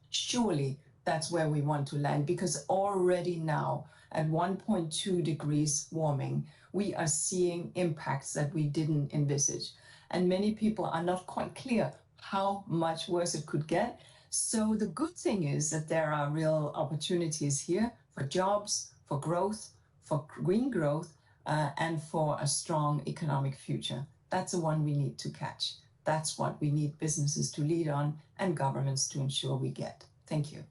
Surely that's where we want to land, because already now at 1.2 degrees warming, we are seeing impacts that we didn't envisage. And many people are not quite clear how much worse it could get. So the good thing is that there are real opportunities here for jobs, for growth, for green growth, and for a strong economic future. That's the one we need to catch. That's what we need businesses to lead on and governments to ensure we get. Thank you.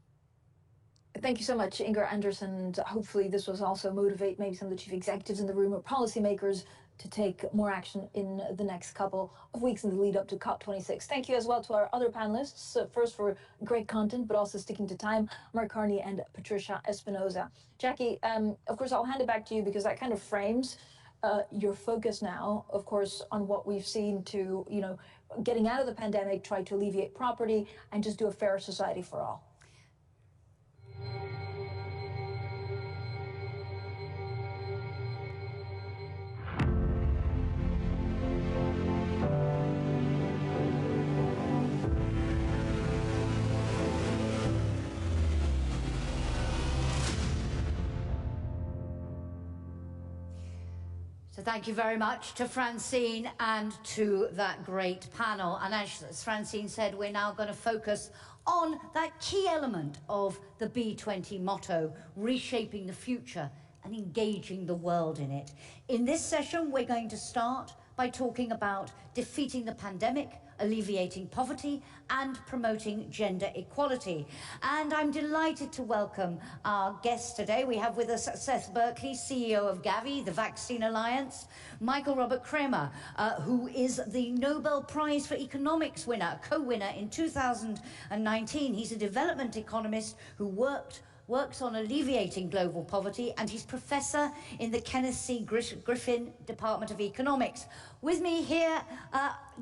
Thank you so much, Inger Anderson. Hopefully this was also motivate maybe some of the chief executives in the room or policymakers to take more action in the next couple of weeks in the lead up to COP26. Thank you as well to our other panelists, first for great content, but also sticking to time, Mark Carney and Patricia Espinosa. Jackie, of course, I'll hand it back to you, because that kind of frames your focus now, of course, on what we've seen to, getting out of the pandemic, try to alleviate poverty, and just do a fairer society for all. So thank you very much to Francine and to that great panel. And as Francine said, we're now going to focus on that key element of the B20 motto, reshaping the future and engaging the world in it. In this session, we're going to start by talking about defeating the pandemic, alleviating poverty, and promoting gender equality. And I'm delighted to welcome our guests today. We have with us Seth Berkley, CEO of Gavi, the Vaccine Alliance, Michael Robert Kramer, who is the Nobel Prize for Economics winner, co-winner in 2019. He's a development economist who works on alleviating global poverty, and he's professor in the Kenneth C. Griffin Department of Economics. With me here,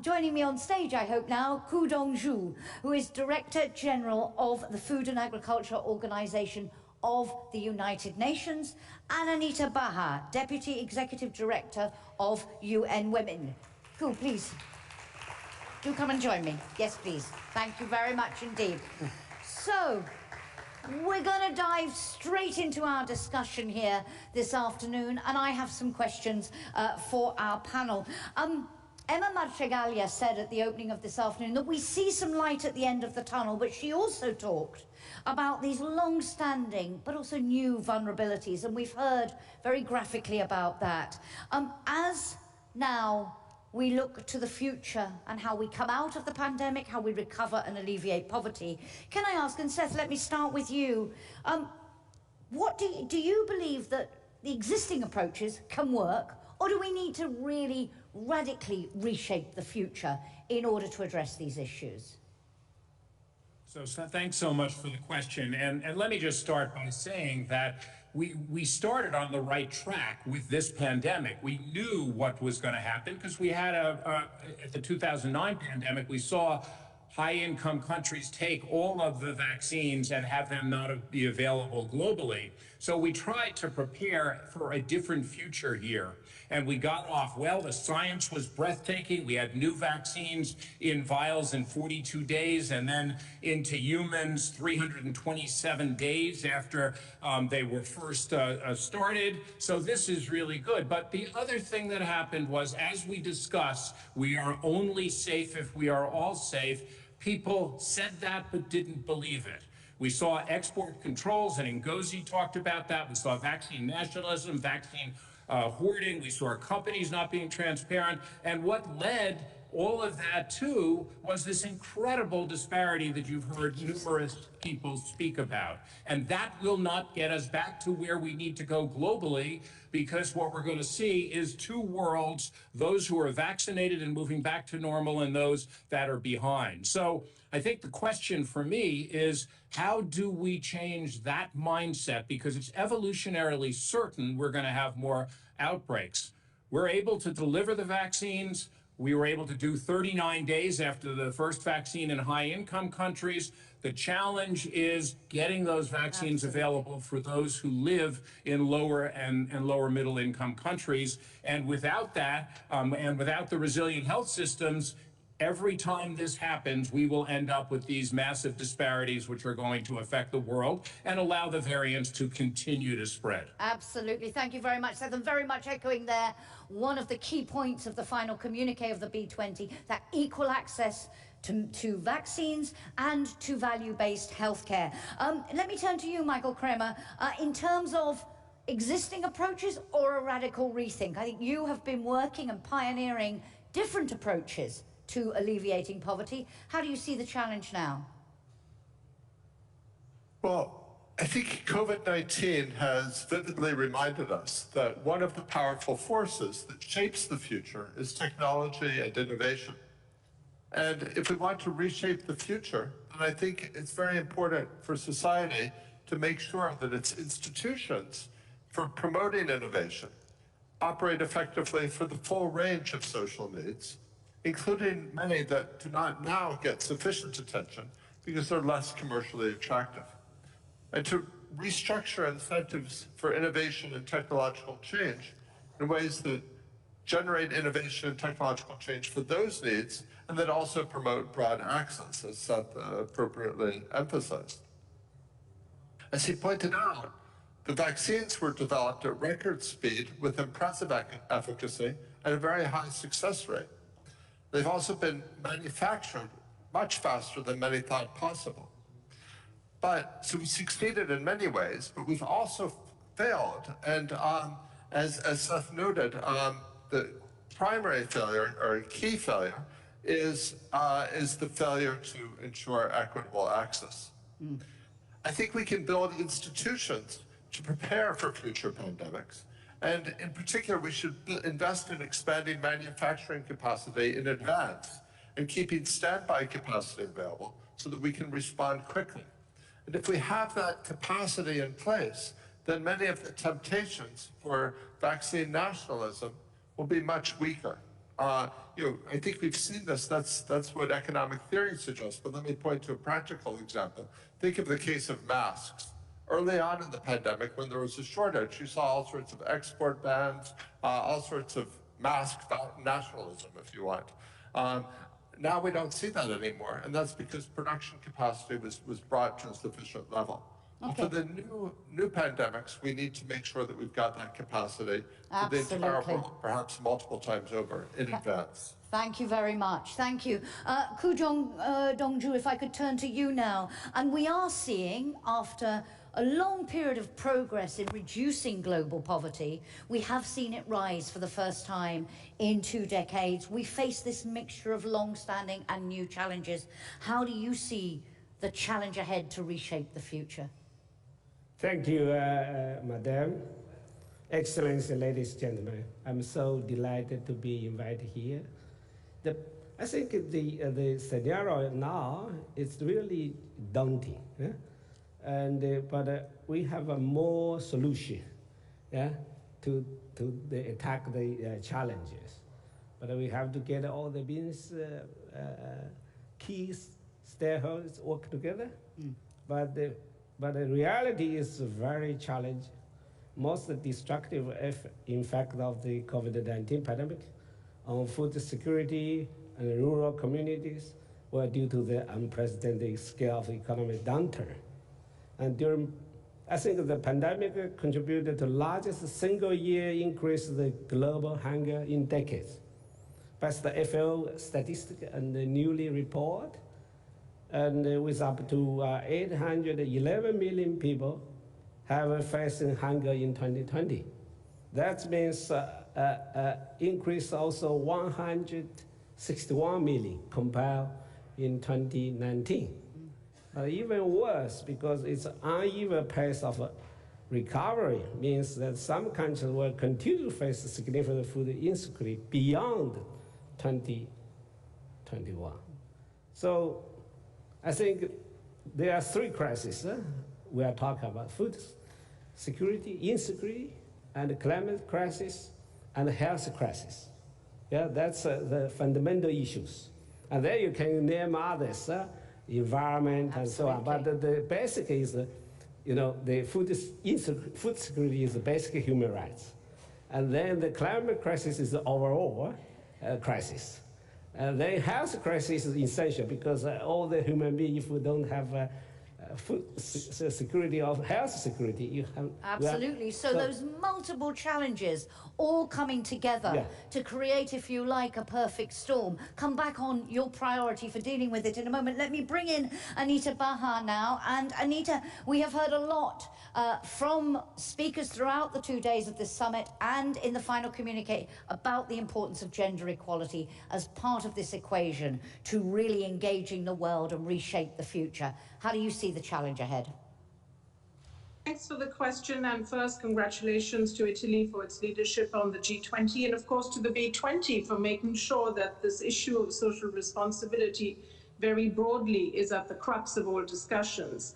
joining me on stage, I hope now, Ku Dong-ju, who is Director General of the Food and Agriculture Organization of the United Nations, and Anita Baha, Deputy Executive Director of UN Women. Ku, please, do come and join me. Yes, please. Thank you very much indeed. So, we're going to dive straight into our discussion here this afternoon, and I have some questions for our panel. Emma Marcegaglia said at the opening of this afternoon that we see some light at the end of the tunnel, but she also talked about these long-standing but also new vulnerabilities, and we've heard very graphically about that. As now we look to the future and how we come out of the pandemic, how we recover and alleviate poverty, can I ask, and Seth, let me start with you, what do you believe that the existing approaches can work, or do we need to really radically reshape the future in order to address these issues? So thanks so much for the question. And let me just start by saying that we started on the right track with this pandemic. We knew what was going to happen because we had at the 2009 pandemic, we saw high-income countries take all of the vaccines and have them not be available globally. So we tried to prepare for a different future here. And we got off well. The science was breathtaking. We had new vaccines in vials in 42 days and then into humans 327 days after they were first started. So this is really good. But the other thing that happened was, as we discussed, we are only safe if we are all safe. People said that but didn't believe it. We saw export controls, and Ngozi talked about that. We saw vaccine nationalism, vaccine hoarding. We saw companies not being transparent. And what led all of that to was this incredible disparity that you've heard numerous people speak about. And that will not get us back to where we need to go globally, because what we're going to see is two worlds, those who are vaccinated and moving back to normal and those that are behind. So I think the question for me is, how do we change that mindset? Because it's evolutionarily certain we're going to have more outbreaks. We're able to deliver the vaccines. We were able to do 39 days after the first vaccine in high-income countries. The challenge is getting those vaccines available for those who live in lower and lower middle-income countries. And without that, and without the resilient health systems, every time this happens, we will end up with these massive disparities which are going to affect the world and allow the variants to continue to spread. Absolutely. Thank you very much, Seth. And very much echoing there, one of the key points of the final communique of the B20, that equal access to vaccines and to value-based healthcare. Let me turn to you, Michael Kremer. In terms of existing approaches or a radical rethink, I think you have been working and pioneering different approaches to alleviating poverty. How do you see the challenge now? Well, I think COVID-19 has vividly reminded us that one of the powerful forces that shapes the future is technology and innovation. And if we want to reshape the future, then I think it's very important for society to make sure that its institutions for promoting innovation operate effectively for the full range of social needs, including many that do not now get sufficient attention because they're less commercially attractive. And to restructure incentives for innovation and technological change in ways that generate innovation and technological change for those needs, and that also promote broad access, as Seth appropriately emphasized. As he pointed out, the vaccines were developed at record speed with impressive efficacy and a very high success rate. They've also been manufactured much faster than many thought possible. So we succeeded in many ways, but we've also failed. And as Seth noted, the primary failure, or key failure, is the failure to ensure equitable access. I think we can build institutions to prepare for future pandemics. And in particular, we should invest in expanding manufacturing capacity in advance and keeping standby capacity available so that we can respond quickly. And if we have that capacity in place, then many of the temptations for vaccine nationalism will be much weaker. I think we've seen this. That's what economic theory suggests. But let me point to a practical example. Think of the case of masks. Early on in the pandemic, when there was a shortage, you saw all sorts of export bans, all sorts of mask nationalism, if you want. Now we don't see that anymore, and that's because production capacity was brought to a sufficient level. Okay. For the new pandemics, we need to make sure that we've got that capacity for the entire world, perhaps multiple times over in advance. Thank you very much. Thank you. Dongju, if I could turn to you now. And we are seeing, after a long period of progress in reducing global poverty, we have seen it rise for the first time in 2 decades. We face this mixture of long-standing and new challenges. How do you see the challenge ahead to reshape the future? Thank you, Madam. Excellency, ladies and gentlemen, I'm so delighted to be invited here. I think the scenario now is really daunting, yeah? But we have a more solution, yeah, to attack the challenges. But we have to get all the business key stakeholders work together. But the reality is very challenging. Most destructive impact of the COVID-19 pandemic on food security and rural communities were due to the unprecedented scale of economic downturn. And I think the pandemic contributed to the largest single-year increase in the global hunger in decades. That's the FAO statistic and the newly report, and with up to 811 million people have facing hunger in 2020. That means increase also 161 million compared in 2019. Even worse, because it's uneven pace of recovery means that some countries will continue to face significant food insecurity beyond 2021. So I think there are 3 crises. We are talking about food security, insecurity, and climate crisis, and health crisis. Yeah, that's the fundamental issues. And then you can name others, environment and so on. But the basic is, the food security is the basic human rights. And then the climate crisis is the overall crisis. And then health crisis is essential because all the human beings, if we don't have food security or health security, you have... Absolutely. So those multiple challenges all coming together to create, if you like, a perfect storm. Come back on your priority for dealing with it in a moment. Let me bring in Anita Bahar now. And Anita, we have heard a lot from speakers throughout the 2 days of this summit and in the final communique about the importance of gender equality as part of this equation to really engaging the world and reshape the future. How do you see the challenge ahead? Thanks for the question, and first, congratulations to Italy for its leadership on the G20, and of course to the B20 for making sure that this issue of social responsibility very broadly is at the crux of all discussions.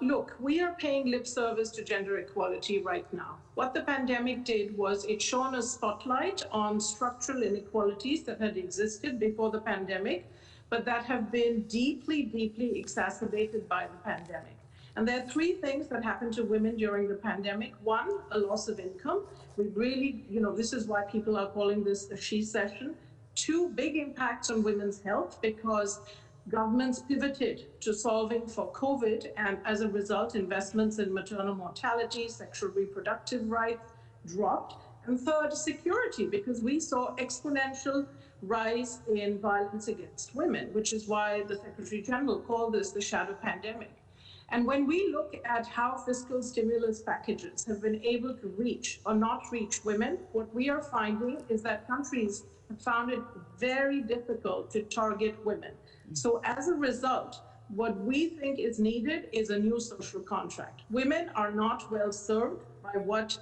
Look, we are paying lip service to gender equality right now. What the pandemic did was it shone a spotlight on structural inequalities that had existed before the pandemic, but that have been deeply, deeply exacerbated by the pandemic. And there are 3 things that happened to women during the pandemic. 1, a loss of income. We really, this is why people are calling this a she session. 2, big impacts on women's health because governments pivoted to solving for COVID, and as a result, investments in maternal mortality, sexual reproductive rights dropped. And 3rd, security, because we saw exponential rise in violence against women, which is why the Secretary General called this the shadow pandemic. And when we look at how fiscal stimulus packages have been able to reach or not reach women, what we are finding is that countries have found it very difficult to target women. So as a result, what we think is needed is a new social contract. Women are not well served by what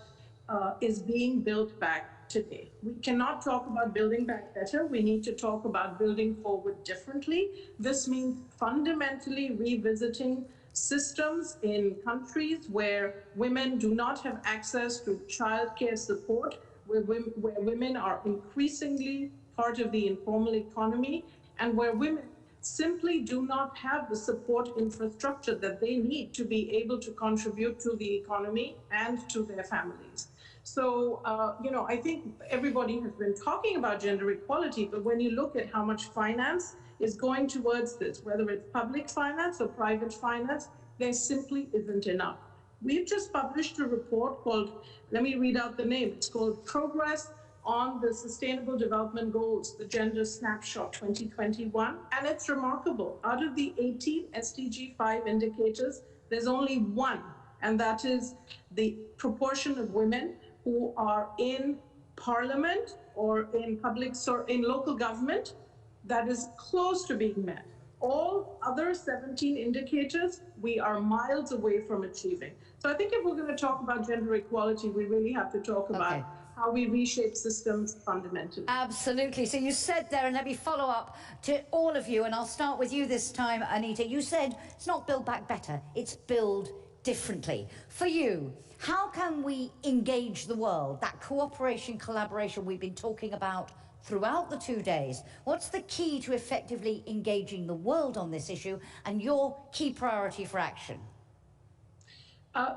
is being built back today. We cannot talk about building back better. We need to talk about building forward differently. This means fundamentally revisiting systems in countries where women do not have access to childcare support, where women are increasingly part of the informal economy, and where women simply do not have the support infrastructure that they need to be able to contribute to the economy and to their families. So, I think everybody has been talking about gender equality, but when you look at how much finance is going towards this, whether it's public finance or private finance, there simply isn't enough. We've just published a report called, let me read out the name, it's called Progress on the Sustainable Development Goals, the Gender Snapshot 2021, and it's remarkable. Out of the 18 SDG 5 indicators, there's only one, and that is the proportion of women who are in parliament or in in local government that is close to being met. All other 17 indicators, we are miles away from achieving. So I think if we're going to talk about gender equality, we really have to talk about how we reshape systems fundamentally. Absolutely. So you said there, and let me follow up to all of you, and I'll start with you this time, Anita. You said it's not build back better, it's build differently. For you, how can we engage the world, that cooperation, collaboration we've been talking about throughout the 2 days? What's the key to effectively engaging the world on this issue, and your key priority for action?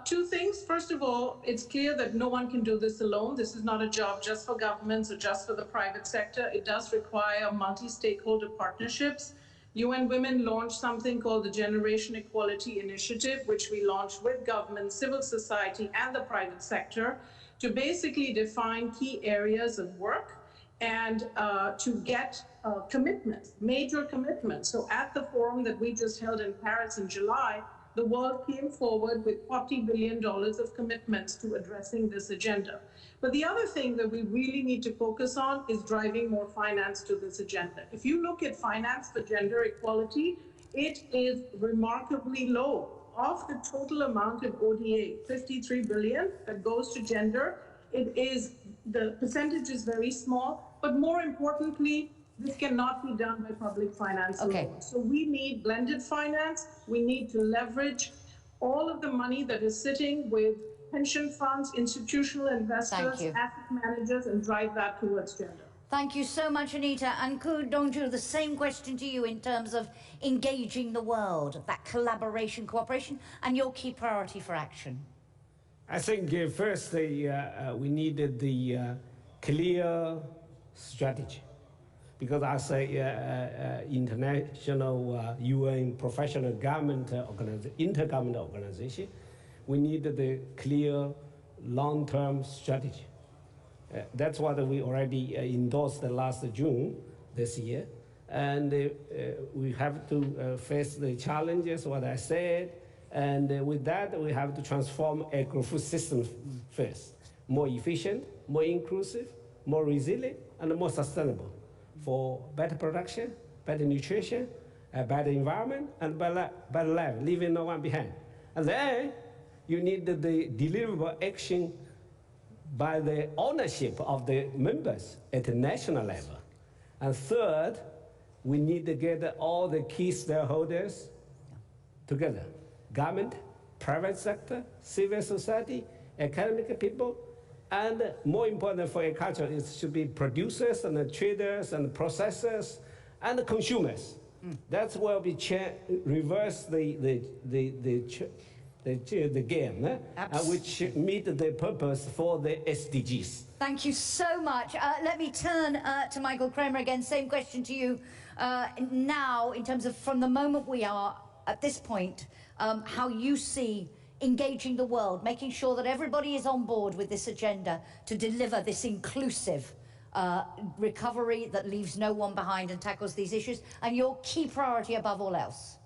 Two things. First of all, it's clear that no one can do this alone. This is not a job just for governments or just for the private sector. It does require multi-stakeholder partnerships. UN Women launched something called the Generation Equality Initiative, which we launched with government, civil society, and the private sector to basically define key areas of work and to get commitments, major commitments. So at the forum that we just held in Paris in July, the world came forward with $40 billion of commitments to addressing this agenda. But the other thing that we really need to focus on is driving more finance to this agenda. If you look at finance for gender equality, it is remarkably low. Of the total amount of ODA, 53 billion that goes to gender, the percentage is very small, but more importantly, this cannot be done by public finance alone. So we need blended finance. We need to leverage all of the money that is sitting with pension funds, institutional investors, asset managers, and drive that towards gender. Thank you so much, Anita. And Donju, the same question to you in terms of engaging the world, that collaboration, cooperation, and your key priority for action. I think first we needed the clear strategy, because as a international UN professional government intergovernmental organization, we needed the clear long-term strategy. That's what we already endorsed last June this year. And we have to face the challenges, what I said, and with that we have to transform agri-food systems first. More efficient, more inclusive, more resilient, and more sustainable for better production, better nutrition, a better environment, and better life, leaving no one behind. And then you need the deliverable action by the ownership of the members at the national level. And third, we need to get all the key stakeholders together. Government, private sector, civil society, academic people, and more important for agriculture, it should be producers and traders and processors and consumers. That's where we reverse the game, which meet the purpose for the SDGs. Thank you so much. Let me turn to Michael Kramer again. Same question to you now, in terms of from the moment we are at this point, how you see engaging the world, making sure that everybody is on board with this agenda to deliver this inclusive recovery that leaves no one behind and tackles these issues, and your key priority above all else.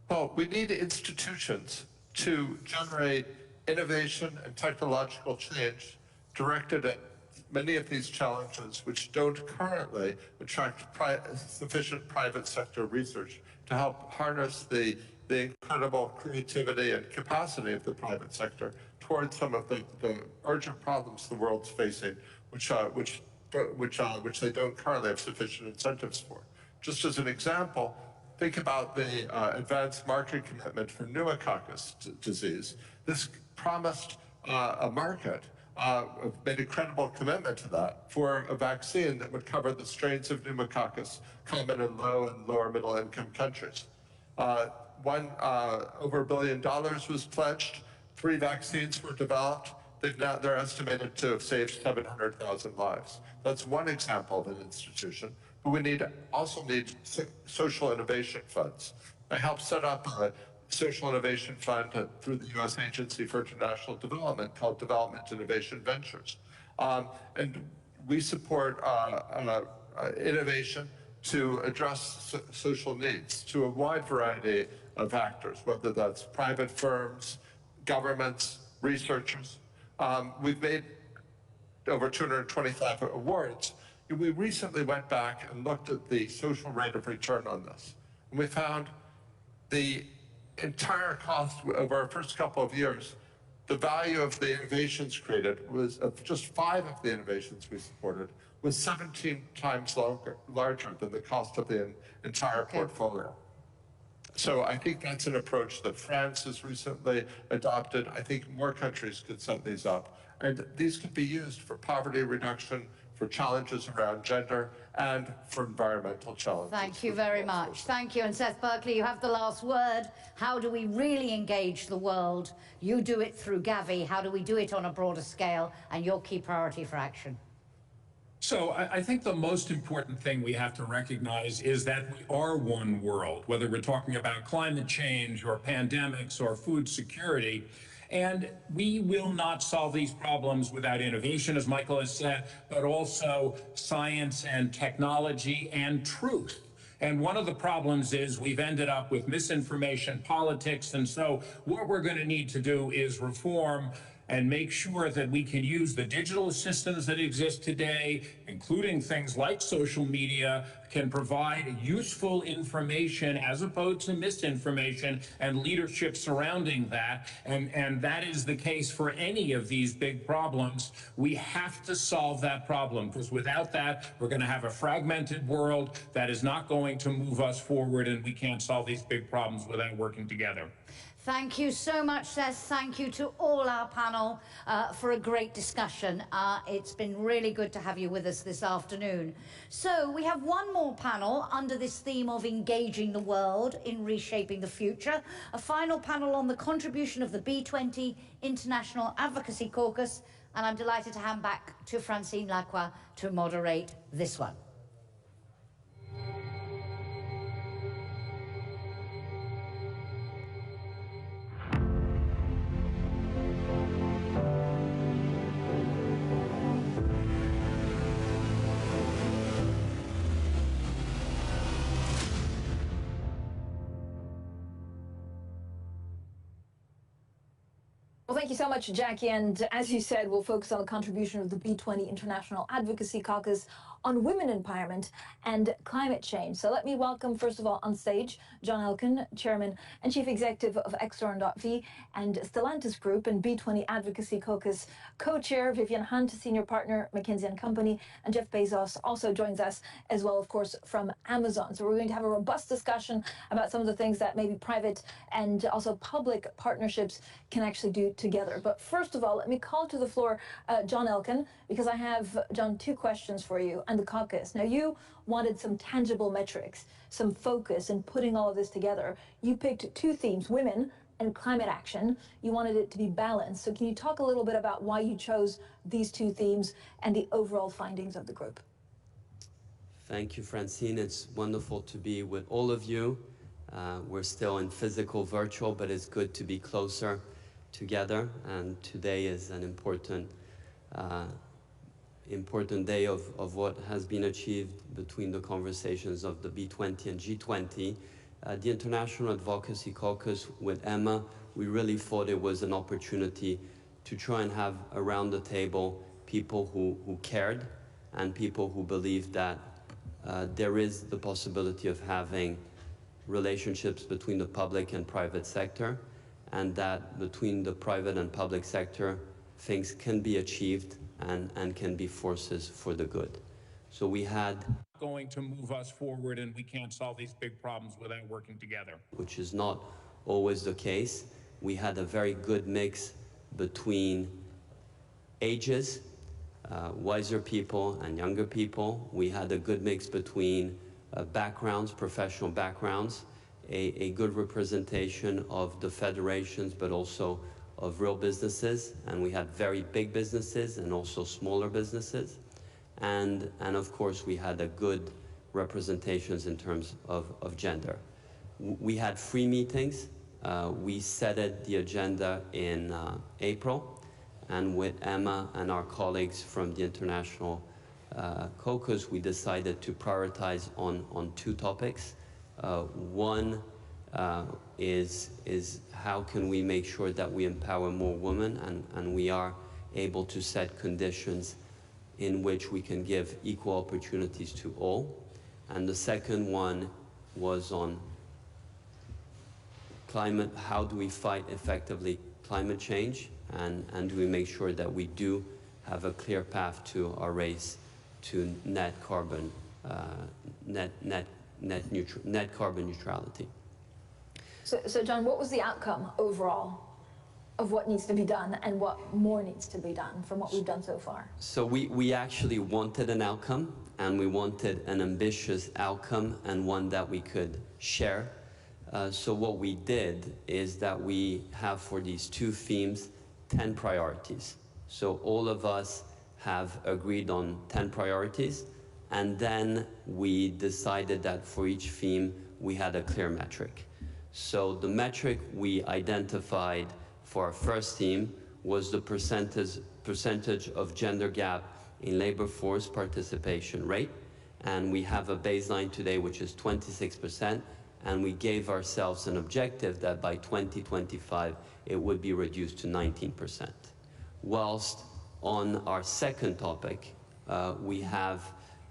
Well, we need institutions to generate innovation and technological change directed at many of these challenges which don't currently attract sufficient private sector research to help harness the incredible creativity and capacity of the private sector towards some of the urgent problems the world's facing, which they don't currently have sufficient incentives for. Just as an example, think about the advanced market commitment for pneumococcus disease. This promised a market, made a credible commitment to that for a vaccine that would cover the strains of pneumococcus common in low and lower middle income countries. Over $1 billion was pledged. 3 vaccines were developed. They're estimated to have saved 700,000 lives. That's one example of an institution. But we also need social innovation funds. I helped set up a social innovation fund through the U.S. Agency for International Development called Development Innovation Ventures. And we support innovation to address social needs to a wide variety of actors, whether that's private firms, governments, researchers. We've made over 225 awards. We recently went back and looked at the social rate of return on this. And we found the entire cost over our first couple of years, the value of the innovations created was, of just 5 of the innovations we supported, was 17 times larger than the cost of the entire portfolio. So I think that's an approach that France has recently adopted. I think more countries could set these up. And these could be used for poverty reduction, for challenges around gender, and for environmental challenges. Thank you very much. Thank you. And Seth Berkley, you have the last word. How do we really engage the world? You do it through Gavi. How do we do it on a broader scale? And your key priority for action? So I think the most important thing we have to recognize is that we are one world, whether we're talking about climate change or pandemics or food security. And we will not solve these problems without innovation, as Michael has said, but also science and technology and truth. And one of the problems is we've ended up with misinformation politics. And so what we're going to need to do is reform and make sure that we can use the digital systems that exist today, including things like social media, can provide useful information as opposed to misinformation and leadership surrounding that. And that is the case for any of these big problems. We have to solve that problem, because without that, we're going to have a fragmented world that is not going to move us forward, and we can't solve these big problems without working together. Thank you so much, Seth. Thank you to all our panel for a great discussion. It's been really good to have you with us this afternoon. So we have one more panel under this theme of engaging the world in reshaping the future. A final panel on the contribution of the B20 International Advocacy Caucus. And I'm delighted to hand back to Francine Lacqua to moderate this one. Well, thank you so much, Jackie. And as you said, we'll focus on the contribution of the B20 International Advocacy Caucus on women empowerment and climate change. So let me welcome, first of all, on stage, John Elkann, Chairman and Chief Executive of Xtorn.v and Stellantis Group, and B20 Advocacy Caucus Co-Chair Vivian Hunt, Senior Partner, McKinsey & Company, and Jeff Bezos also joins us as well, of course, from Amazon. So we're going to have a robust discussion about some of the things that maybe private and also public partnerships can actually do together. But first of all, let me call to the floor John Elkann, because I have, John, 2 questions for you and the caucus. Now, you wanted some tangible metrics, some focus in putting all of this together. You picked 2 themes, women and climate action. You wanted it to be balanced. So can you talk a little bit about why you chose these 2 themes and the overall findings of the group? Thank you, Francine. It's wonderful to be with all of you. We're still in physical virtual, but it's good to be closer together. And today is an important day of what has been achieved between the conversations of the B20 and G20. The International Advocacy Caucus with Emma, we really thought it was an opportunity to try and have around the table people who cared and people who believed that there is the possibility of having relationships between the public and private sector, and that between the private and public sector, things can be achieved and can be forces for the good. So we had going to move us forward, and we can't solve these big problems without working together. Which is not always the case. We had a very good mix between ages, wiser people and younger people. We had a good mix between backgrounds, professional backgrounds, a good representation of the federations, but also of real businesses. And we had very big businesses and also smaller businesses. And of course, we had a good representations in terms of gender. We had 3 meetings. We set the agenda in April. And with Emma and our colleagues from the International caucus, we decided to prioritize on two topics. One is how can we make sure that we empower more women and we are able to set conditions in which we can give equal opportunities to all. And the second one was on climate, how do we fight effectively climate change, and do we make sure that we do have a clear path to our race to net carbon neutrality. So John, what was the outcome overall of what needs to be done and what more needs to be done from what we've done so far? So we actually wanted an outcome, and we wanted an ambitious outcome and one that we could share. So what we did is that we have for these two themes 10 priorities. So all of us have agreed on 10 priorities, and then we decided that for each theme we had a clear metric. So the metric we identified for our first theme was the percentage of gender gap in labor force participation rate, and we have a baseline today which is 26%, and we gave ourselves an objective that by 2025 it would be reduced to 19%. Whilst on our second topic, we have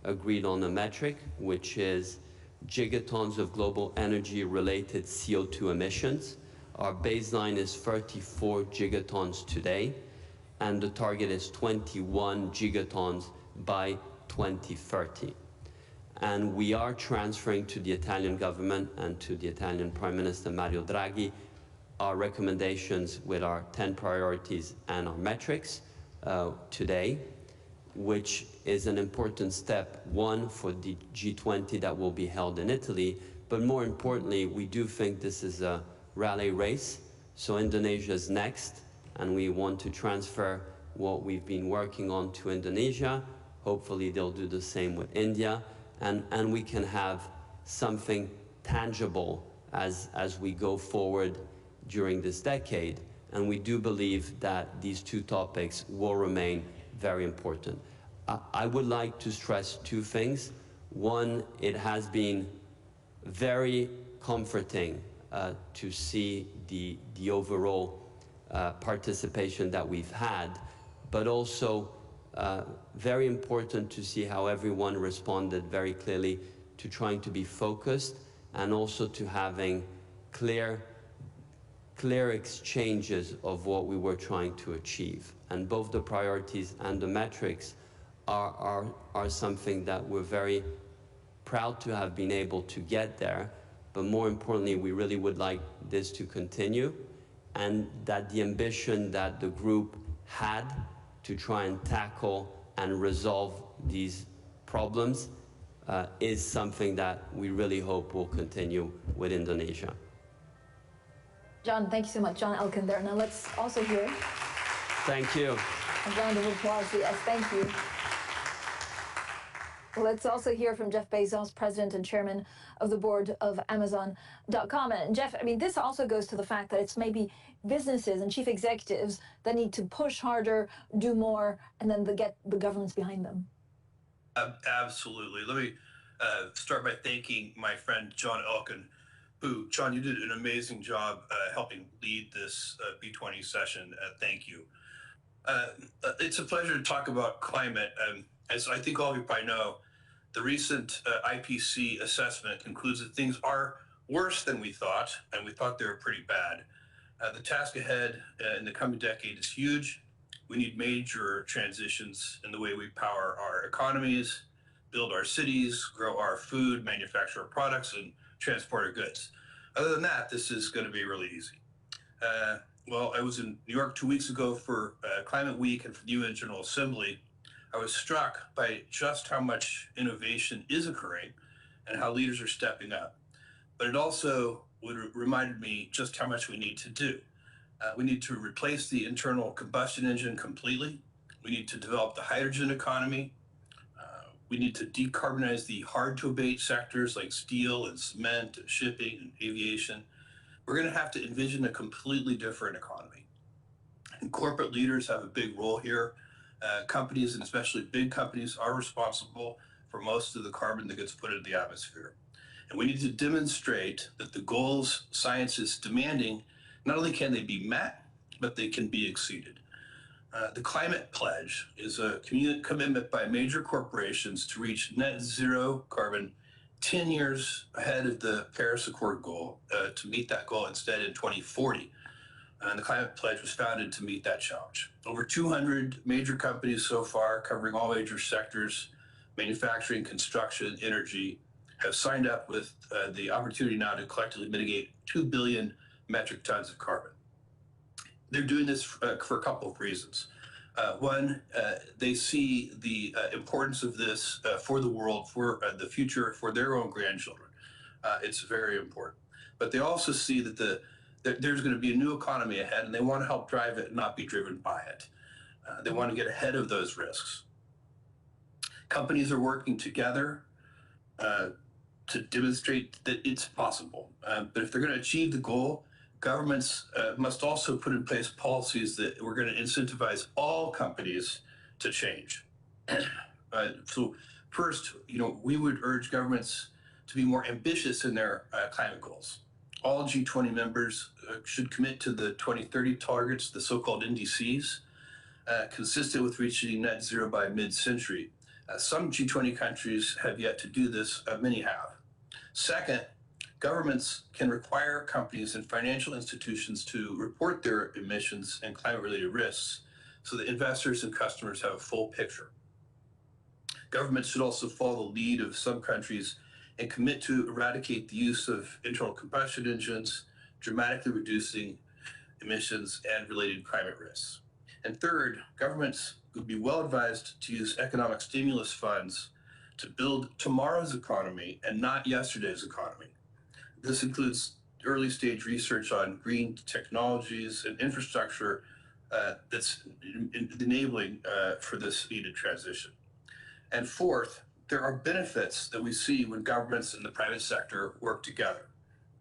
agreed on a metric which is gigatons of global energy-related CO2 emissions. Our baseline is 34 gigatons today, and the target is 21 gigatons by 2030. And we are transferring to the Italian government and to the Italian Prime Minister Mario Draghi our recommendations with our 10 priorities and our metrics today, which is an important step, one, for the G20 that will be held in Italy, but more importantly, we do think this is a rally race. So Indonesia is next, and we want to transfer what we've been working on to Indonesia. Hopefully they'll do the same with India, and we can have something tangible as we go forward during this decade. And we do believe that these two topics will remain very important. I would like to stress two things. One, it has been very comforting to see the overall participation that we've had, but also very important to see how everyone responded very clearly to trying to be focused and also to having clear exchanges of what we were trying to achieve. And both the priorities and the metrics are something that we're very proud to have been able to get there. But more importantly, we really would like this to continue, and that the ambition that the group had to try and tackle and resolve these problems is something that we really hope will continue with Indonesia. John, thank you so much. John Elkann there. Now let's also hear Thank you. a round of applause. Yes, thank you. Let's also hear from Jeff Bezos, president and chairman of the board of Amazon.com. And Jeff, I mean, this also goes to the fact that it's maybe businesses and chief executives that need to push harder, do more, and then get the governments behind them. Absolutely. Let me start by thanking my friend John Elkann, who, John, you did an amazing job helping lead this B20 session. Thank you. It's a pleasure to talk about climate. As I think all of you probably know, the recent IPCC assessment concludes that things are worse than we thought, and we thought they were pretty bad. The task ahead in the coming decade is huge. We need major transitions in the way we power our economies, build our cities, grow our food, manufacture our products, and transport our goods. Other than that, this is going to be really easy. Well, I was in New York 2 weeks ago for Climate Week and for the UN General Assembly. I was struck by just how much innovation is occurring and how leaders are stepping up. But it also reminded me just how much we need to do. We need to replace the internal combustion engine completely. We need to develop the hydrogen economy. We need to decarbonize the hard-to-abate sectors like steel and cement and shipping and aviation. We're going to have to envision a completely different economy. And corporate leaders have a big role here. Companies, and especially big companies, are responsible for most of the carbon that gets put into the atmosphere. And we need to demonstrate that the goals science is demanding, not only can they be met, but they can be exceeded. The climate pledge is a commitment by major corporations to reach net zero carbon 10 years ahead of the Paris Accord goal, to meet that goal instead in 2040. And the climate pledge was founded to meet that challenge. Over 200 major companies so far, covering all major sectors, manufacturing, construction, energy, have signed up with the opportunity now to collectively mitigate 2 billion metric tons of carbon. They're doing this for a couple of reasons. One, they see the importance of this for the world, for the future, for their own grandchildren. It's very important. But they also see that there's going to be a new economy ahead, and they want to help drive it, not be driven by it. They want to get ahead of those risks. Companies are working together to demonstrate that it's possible. But if they're going to achieve the goal, governments must also put in place policies that we're going to incentivize all companies to change. So first, we would urge governments to be more ambitious in their climate goals. All G20 members should commit to the 2030 targets, the so-called NDCs, consistent with reaching net zero by mid-century. Some G20 countries have yet to do this, many have. Second, governments can require companies and financial institutions to report their emissions and climate-related risks so that investors and customers have a full picture. Governments should also follow the lead of some countries and commit to eradicate the use of internal combustion engines, dramatically reducing emissions and related climate risks. And third, governments would be well advised to use economic stimulus funds to build tomorrow's economy and not yesterday's economy. This includes early stage research on green technologies and infrastructure that's enabling for this needed transition. And fourth, there are benefits that we see when governments and the private sector work together.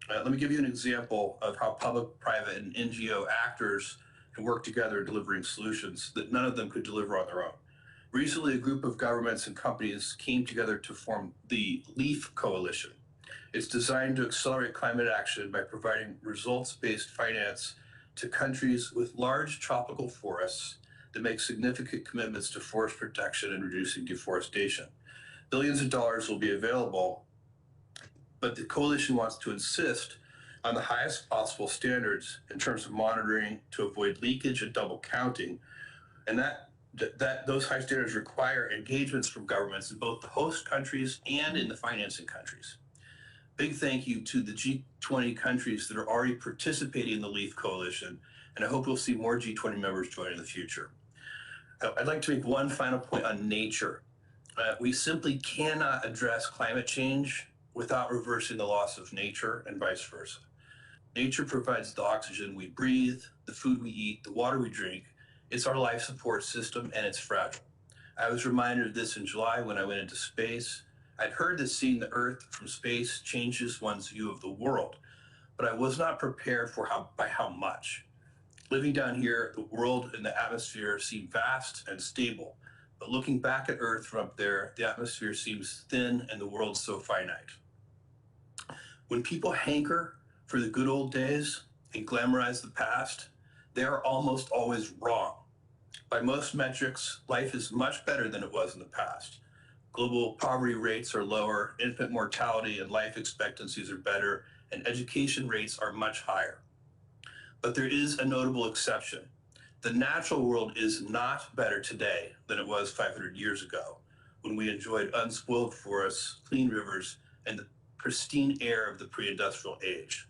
Let me give you an example of how public, private, and NGO actors can work together in delivering solutions that none of them could deliver on their own. Recently, a group of governments and companies came together to form the LEAF Coalition. It's designed to accelerate climate action by providing results-based finance to countries with large tropical forests that make significant commitments to forest protection and reducing deforestation. Billions of dollars will be available, but the coalition wants to insist on the highest possible standards in terms of monitoring to avoid leakage and double counting. And those high standards require engagements from governments in both the host countries and in the financing countries. Big thank you to the G20 countries that are already participating in the LEAF Coalition, and I hope we'll see more G20 members join in the future. I'd like to make one final point on nature. We simply cannot address climate change without reversing the loss of nature and vice versa. Nature provides the oxygen we breathe, the food we eat, the water we drink. It's our life support system, and it's fragile. I was reminded of this in July when I went into space. I'd heard that seeing the Earth from space changes one's view of the world, but I was not prepared for by how much. Living down here, the world and the atmosphere seem vast and stable. But looking back at Earth from up there, the atmosphere seems thin and the world so finite. When people hanker for the good old days and glamorize the past, they are almost always wrong. By most metrics, life is much better than it was in the past. Global poverty rates are lower, infant mortality and life expectancies are better, and education rates are much higher. But there is a notable exception. The natural world is not better today than it was 500 years ago, when we enjoyed unspoiled forests, clean rivers, and the pristine air of the pre-industrial age.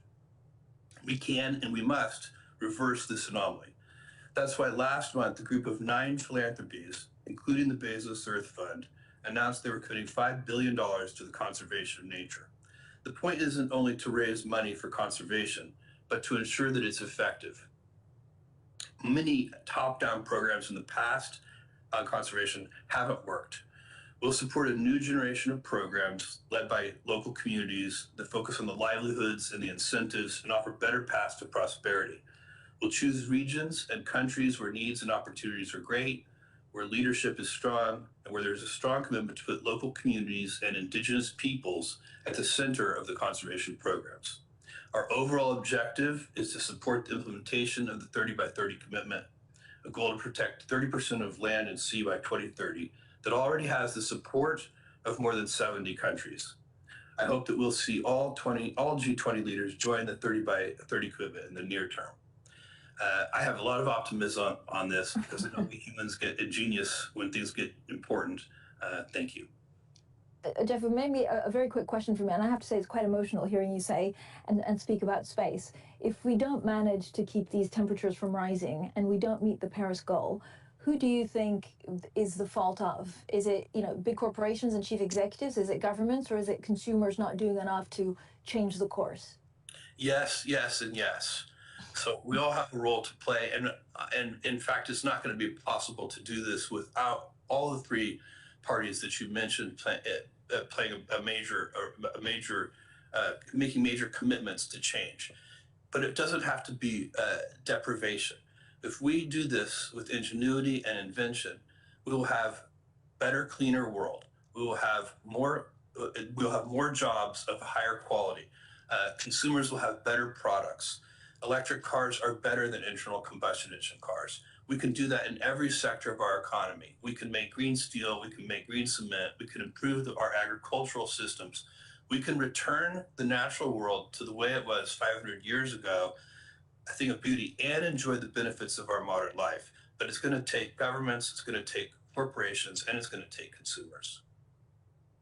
We can and we must reverse this anomaly. That's why last month, a group of 9 philanthropies, including the Bezos Earth Fund, announced they were committing $5 billion to the conservation of nature. The point isn't only to raise money for conservation, but to ensure that it's effective. Many top-down programs in the past on conservation haven't worked. We'll support a new generation of programs led by local communities that focus on the livelihoods and the incentives and offer better paths to prosperity. We'll choose regions and countries where needs and opportunities are great. where leadership is strong, and where there's a strong commitment to put local communities and indigenous peoples at the center of the conservation programs. Our overall objective is to support the implementation of the 30 by 30 commitment, a goal to protect 30% of land and sea by 2030 that already has the support of more than 70 countries. I hope that we'll see all G20 leaders join the 30 by 30 commitment in the near term. I have a lot of optimism on this because I know we humans get ingenious when things get important. Thank you. Jeff, maybe a very quick question for me, and I have to say it's quite emotional hearing you say and speak about space. If we don't manage to keep these temperatures from rising and we don't meet the Paris goal, who do you think is the fault of? Is it, big corporations and chief executives? Is it governments, or is it consumers not doing enough to change the course? Yes, yes, and yes. So we all have a role to play, and in fact, it's not going to be possible to do this without all the three parties that you mentioned playing making major commitments to change. But it doesn't have to be deprivation. If we do this with ingenuity and invention, we will have better, cleaner world. We will have more jobs of higher quality. Consumers will have better products. Electric cars are better than internal combustion engine cars. We can do that in every sector of our economy. We can make green steel, we can make green cement, we can improve our agricultural systems. We can return the natural world to the way it was 500 years ago, a thing of beauty, and enjoy the benefits of our modern life. But it's going to take governments, it's going to take corporations, and it's going to take consumers.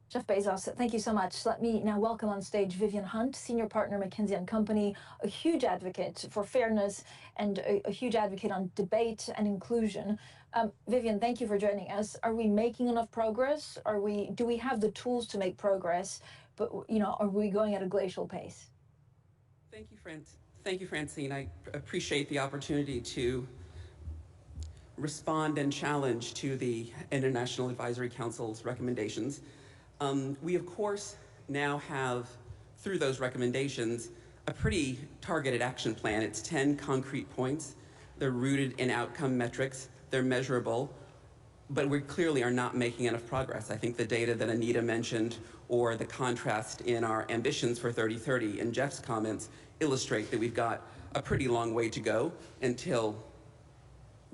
Jeff Bezos, thank you so much. Let me now welcome on stage Vivian Hunt, Senior Partner, McKinsey & Company, a huge advocate for fairness and a huge advocate on debate and inclusion. Vivian, thank you for joining us. Are we making enough progress? Do we have the tools to make progress? But, are we going at a glacial pace? Thank you, Francine. I appreciate the opportunity to respond and challenge to the International Advisory Council's recommendations. We, of course, now have, through those recommendations, a pretty targeted action plan. It's 10 concrete points. They're rooted in outcome metrics. They're measurable, but we clearly are not making enough progress. I think the data that Anita mentioned, or the contrast in our ambitions for 3030 in Jeff's comments, illustrate that we've got a pretty long way to go until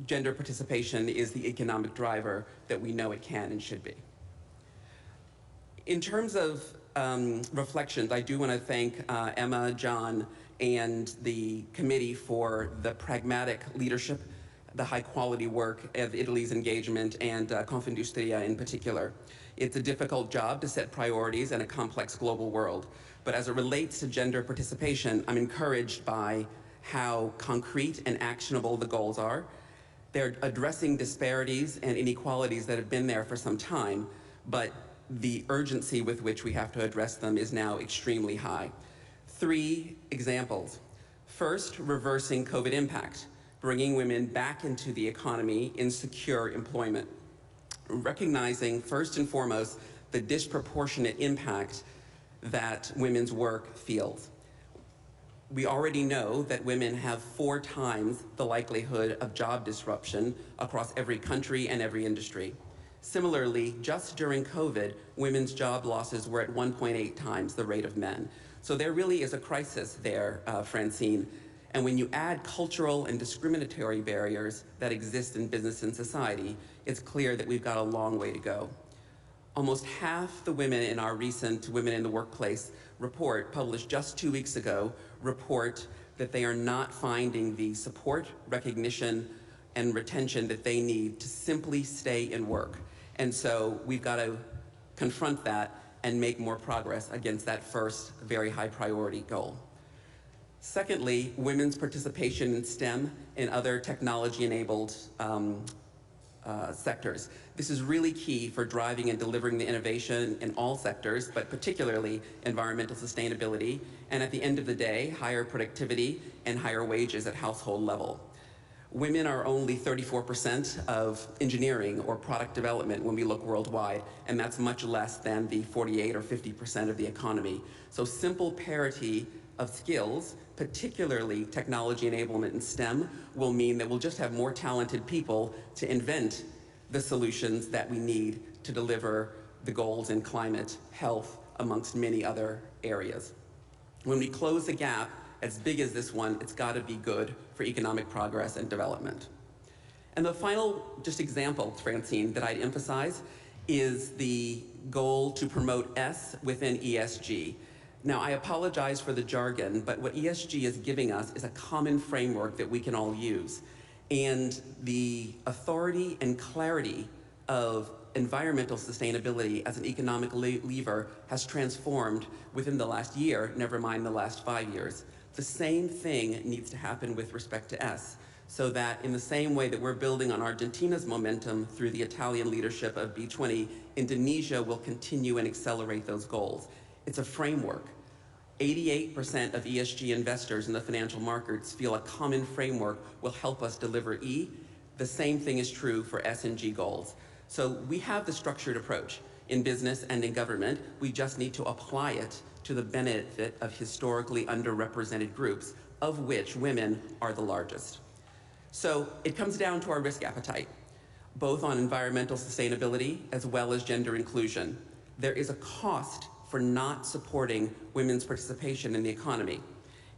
gender participation is the economic driver that we know it can and should be. In terms of reflections, I do want to thank Emma, John, and the committee for the pragmatic leadership, the high-quality work of Italy's engagement, and Confindustria in particular. It's a difficult job to set priorities in a complex global world, but as it relates to gender participation, I'm encouraged by how concrete and actionable the goals are. They're addressing disparities and inequalities that have been there for some time, but the urgency with which we have to address them is now extremely high. 3 examples. First, reversing COVID impact, bringing women back into the economy in secure employment. Recognizing, first and foremost, the disproportionate impact that women's work feels. We already know that women have 4 times the likelihood of job disruption across every country and every industry. Similarly, just during COVID, women's job losses were at 1.8 times the rate of men. So there really is a crisis there, Francine. And when you add cultural and discriminatory barriers that exist in business and society, it's clear that we've got a long way to go. Almost half the women in our recent Women in the Workplace report, published just 2 weeks ago, report that they are not finding the support, recognition, and retention that they need to simply stay in work. And so we've got to confront that and make more progress against that first very high priority goal. Secondly, women's participation in STEM and other technology-enabled sectors. This is really key for driving and delivering the innovation in all sectors, but particularly environmental sustainability, and at the end of the day, higher productivity and higher wages at household level. Women are only 34% of engineering or product development when we look worldwide, and that's much less than the 48 or 50% of the economy. So simple parity of skills, particularly technology enablement in STEM, will mean that we'll just have more talented people to invent the solutions that we need to deliver the goals in climate, health, amongst many other areas. When we close a gap as big as this one, it's got to be good for economic progress and development. And the final just example, Francine, that I'd emphasize is the goal to promote S within ESG. Now, I apologize for the jargon, but what ESG is giving us is a common framework that we can all use. And the authority and clarity of environmental sustainability as an economic lever has transformed within the last year, never mind the last 5 years. The same thing needs to happen with respect to S, so that in the same way that we're building on Argentina's momentum through the Italian leadership of B20, Indonesia will continue and accelerate those goals. It's a framework. 88% of ESG investors in the financial markets feel a common framework will help us deliver E. The same thing is true for S and G goals. So we have the structured approach in business and in government. We just need to apply it to the benefit of historically underrepresented groups, of which women are the largest. So it comes down to our risk appetite, both on environmental sustainability as well as gender inclusion. There is a cost for not supporting women's participation in the economy.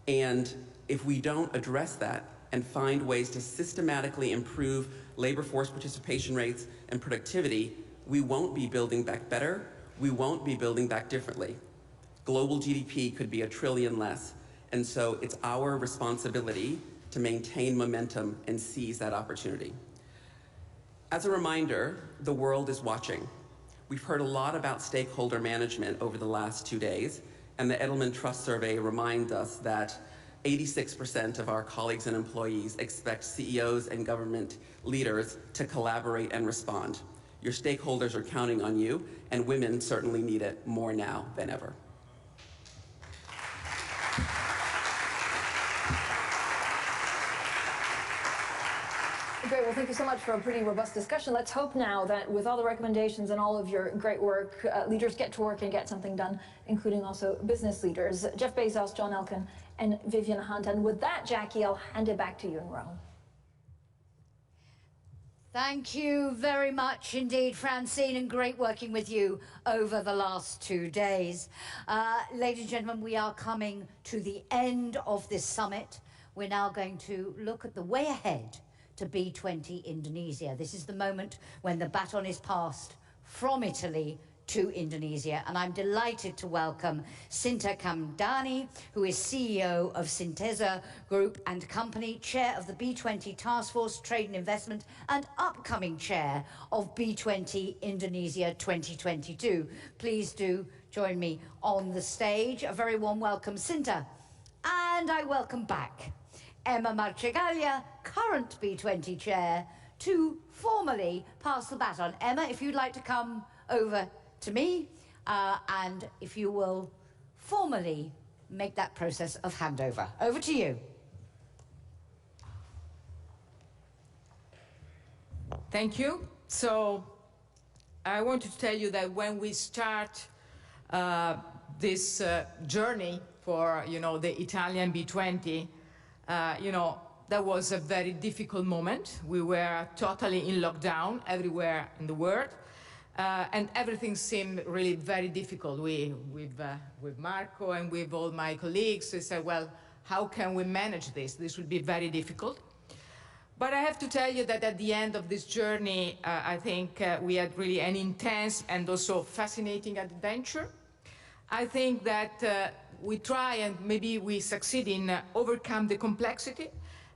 And if we don't address that and find ways to systematically improve labor force participation rates and productivity, we won't be building back better, we won't be building back differently. Global GDP could be $1 trillion less, and so it's our responsibility to maintain momentum and seize that opportunity. As a reminder, the world is watching. We've heard a lot about stakeholder management over the last 2 days, and the Edelman Trust Survey reminds us that 86% of our colleagues and employees expect CEOs and government leaders to collaborate and respond. Your stakeholders are counting on you, and women certainly need it more now than ever. Great. Well, thank you so much for a pretty robust discussion. Let's hope now that with all the recommendations and all of your great work, leaders get to work and get something done, including also business leaders. Jeff Bezos, John Elkann, and Vivian Hunt. And with that, Jackie, I'll hand it back to you in Rome. Thank you very much indeed, Francine, and great working with you over the last 2 days. Ladies and gentlemen, we are coming to the end of this summit. We're now going to look at the way ahead to B20 Indonesia. This is the moment when the baton is passed from Italy to Indonesia, and I'm delighted to welcome Sinta Kamdani, who is CEO of Sintesa Group and Company, Chair of the B20 Task Force Trade and Investment, and upcoming Chair of B20 Indonesia 2022. Please do join me on the stage. A very warm welcome, Sinta. And I welcome back Emma Marcegaglia, current B20 Chair, to formally pass the baton. Emma, if you'd like to come over to me, and if you will formally make that process of handover. Over to you. Thank you. So I want to tell you that when we start this journey for, the Italian B20, that was a very difficult moment. We were totally in lockdown everywhere in the world. And everything seemed really very difficult. With Marco and with all my colleagues, we said, well, how can we manage this? This will be very difficult. But I have to tell you that at the end of this journey, I think we had really an intense and also fascinating adventure. I think that we try and maybe we succeed in overcome the complexity.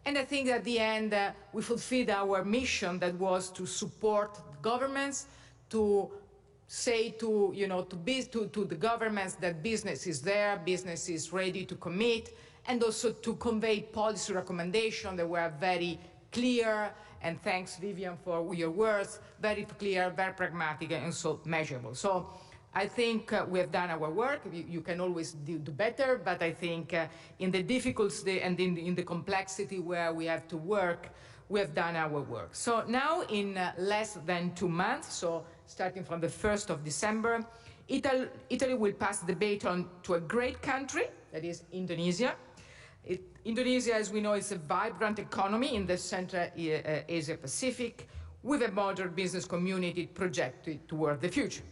And I think at the end, we fulfilled our mission that was to support governments, to say to the governments that business is there, business is ready to commit, and also to convey policy recommendations that were very clear, and thanks, Vivian, for your words, very clear, very pragmatic, and so measurable. So I think we have done our work. You can always do better, but I think in the difficulty and in the complexity where we have to work, we have done our work. So now in less than 2 months, so starting from the 1st of December, Italy will pass the baton to a great country, that is Indonesia. Indonesia, as we know, is a vibrant economy in the Central Asia Pacific, with a modern business community projected toward the future.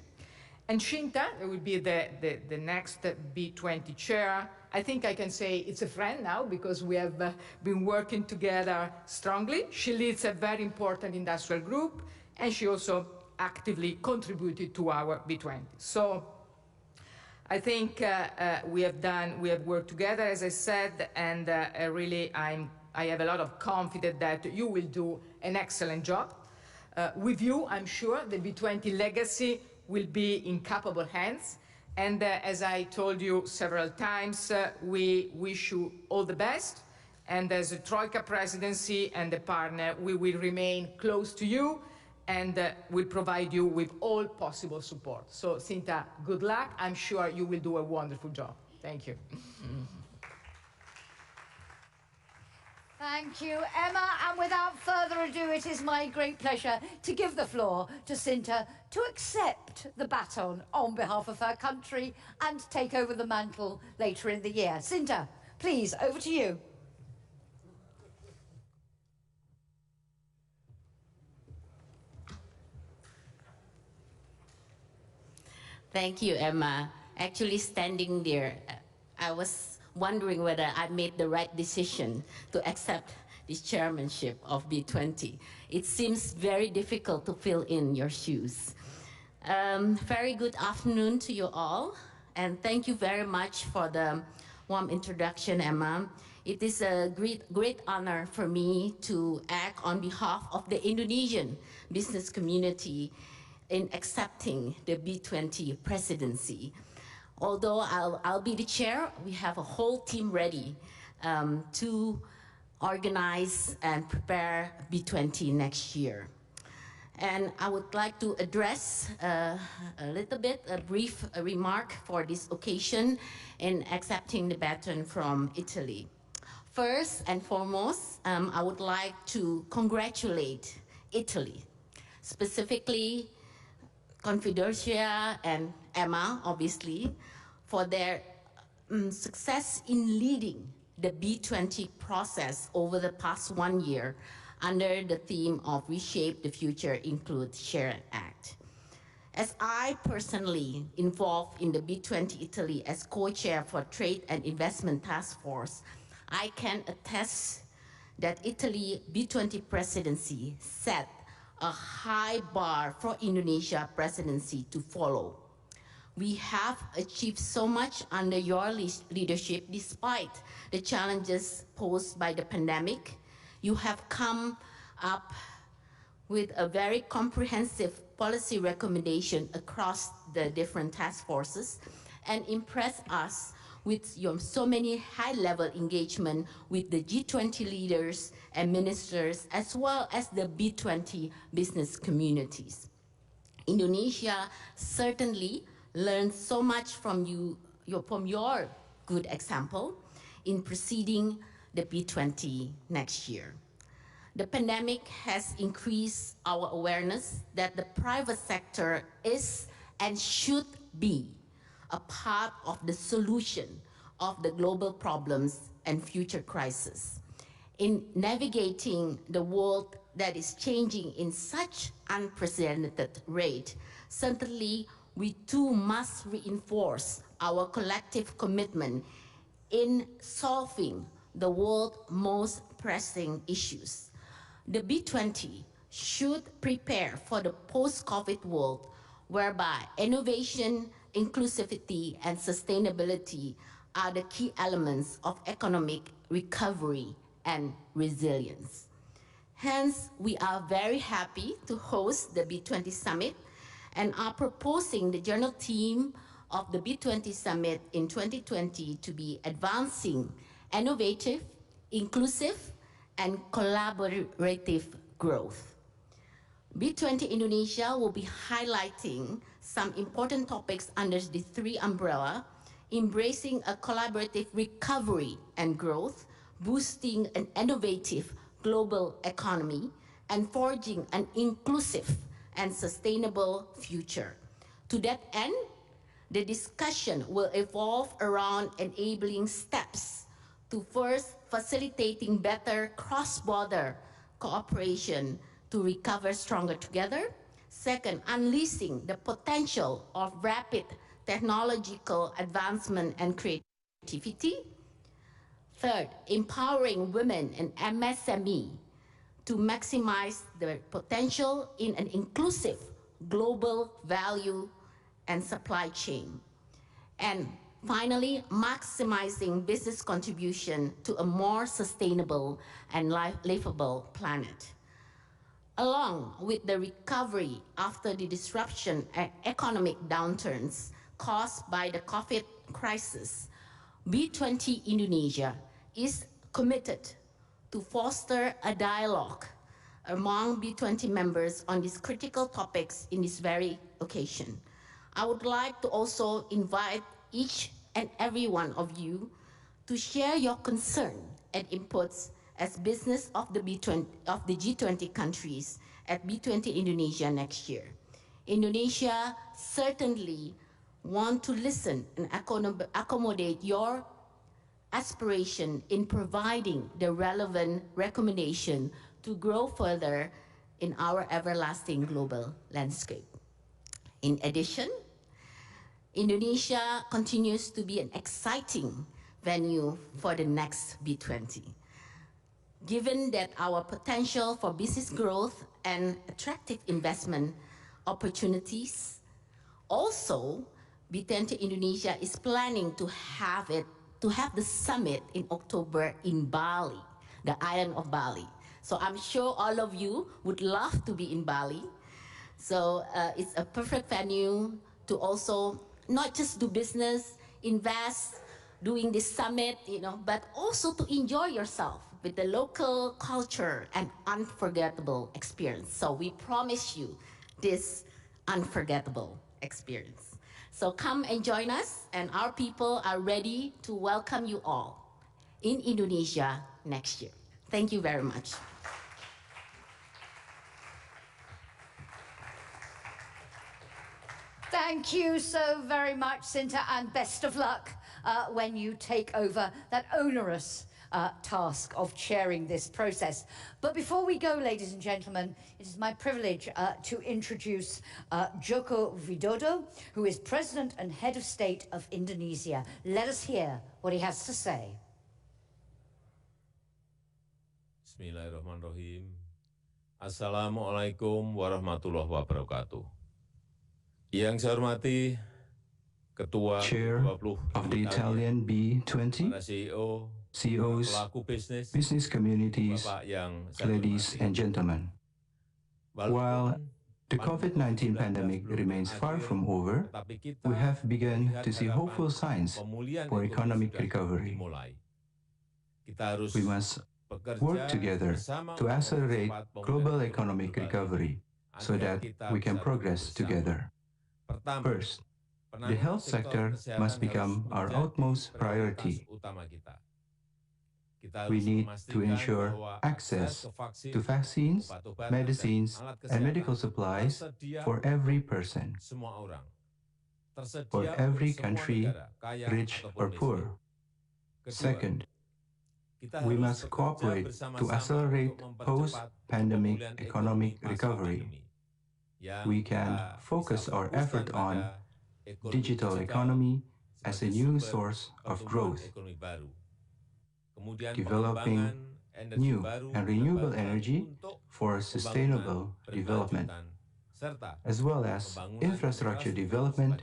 And Shinta will be the next B20 chair. I think I can say it's a friend now because we have been working together strongly. She leads a very important industrial group, and she also actively contributed to our B20. So I think we have worked together, as I said, and really I have a lot of confidence that you will do an excellent job. With you, I'm sure the B20 legacy will be in capable hands. And as I told you several times, we wish you all the best. And as a Troika presidency and a partner, we will remain close to you and will provide you with all possible support. So, Cinta, good luck. I'm sure you will do a wonderful job. Thank you. Thank you, Emma. And without further ado, it is my great pleasure to give the floor to Cinta to accept the baton on behalf of her country and take over the mantle later in the year. Cinta, please, over to you. Thank you, Emma. Actually, standing there, I was wondering whether I made the right decision to accept this chairmanship of B20. It seems very difficult to fill in your shoes. Very good afternoon to you all, and thank you very much for the warm introduction, Emma. It is a great honor for me to act on behalf of the Indonesian business community in accepting the B20 presidency. Although I'll be the chair, we have a whole team ready to organize and prepare B20 next year. And I would like to address a brief remark for this occasion in accepting the baton from Italy. First and foremost, I would like to congratulate Italy, specifically Confidencia and Emma, obviously, for their success in leading the B20 process over the past 1 year under the theme of Reshape the Future, Include, Share and Act. As I personally involved in the B20 Italy as co-chair for Trade and Investment Task Force, I can attest that Italy B20 presidency set a high bar for Indonesia presidency to follow. We have achieved so much under your leadership despite the challenges posed by the pandemic. You have come up with a very comprehensive policy recommendation across the different task forces and impressed us with your so many high-level engagement with the G20 leaders and ministers, as well as the B20 business communities. Indonesia certainly learned so much from your good example in preceding the B20 next year. The pandemic has increased our awareness that the private sector is and should be a part of the solution of the global problems and future crises. In navigating the world that is changing in such unprecedented rate, certainly we too must reinforce our collective commitment in solving the world's most pressing issues. The B20 should prepare for the post-COVID world whereby innovation, inclusivity, and sustainability are the key elements of economic recovery and resilience. Hence, we are very happy to host the B20 Summit and are proposing the general theme of the B20 Summit in 2020 to be advancing innovative, inclusive, and collaborative growth. B20 Indonesia will be highlighting some important topics under the three umbrella: embracing a collaborative recovery and growth, boosting an innovative global economy, and forging an inclusive and sustainable future. To that end, the discussion will evolve around enabling steps to first facilitating better cross-border cooperation to recover stronger together. Second, unleashing the potential of rapid technological advancement and creativity. Third, empowering women and MSME to maximize their potential in an inclusive global value and supply chain. And finally, maximizing business contribution to a more sustainable and livable planet. Along with the recovery after the disruption and economic downturns caused by the COVID crisis, B20 Indonesia is committed to foster a dialogue among B20 members on these critical topics in this very occasion. I would like to also invite each and every one of you to share your concern and inputs as business of the G20 countries at B20 Indonesia next year. Indonesia certainly want to listen and accommodate your aspiration in providing the relevant recommendation to grow further in our everlasting global landscape. In addition, Indonesia continues to be an exciting venue for the next B20. Given that our potential for business growth and attractive investment opportunities, also B20 Indonesia is planning to have the summit in October in Bali, the island of Bali. So I'm sure all of you would love to be in Bali. So it's a perfect venue to also not just do business, invest, doing this summit, but also to enjoy yourself with the local culture and unforgettable experience. So we promise you this unforgettable experience. So come and join us, and our people are ready to welcome you all in Indonesia next year. Thank you very much. Thank you so very much, Sinta, and best of luck when you take over that onerous task of chairing this process. But before we go, ladies and gentlemen, it is my privilege to introduce Joko Widodo, who is President and Head of State of Indonesia. Let us hear what he has to say. Bismillahirrahmanirrahim. Assalamualaikum warahmatullahi wabarakatuh. Yang saya hormati Ketua Chair of the Italian B20, CEOs, business communities, ladies and gentlemen. While the COVID-19 pandemic remains far from over, we have begun to see hopeful signs for economic recovery. We must work together to accelerate global economic recovery so that we can progress together. First, the health sector must become our utmost priority. We need to ensure access to vaccines, medicines, and medical supplies for every person, for every country, rich or poor. Second, we must cooperate to accelerate post-pandemic economic recovery. We can focus our effort on digital economy as a new source of growth, developing new and renewable energy for sustainable development, as well as infrastructure development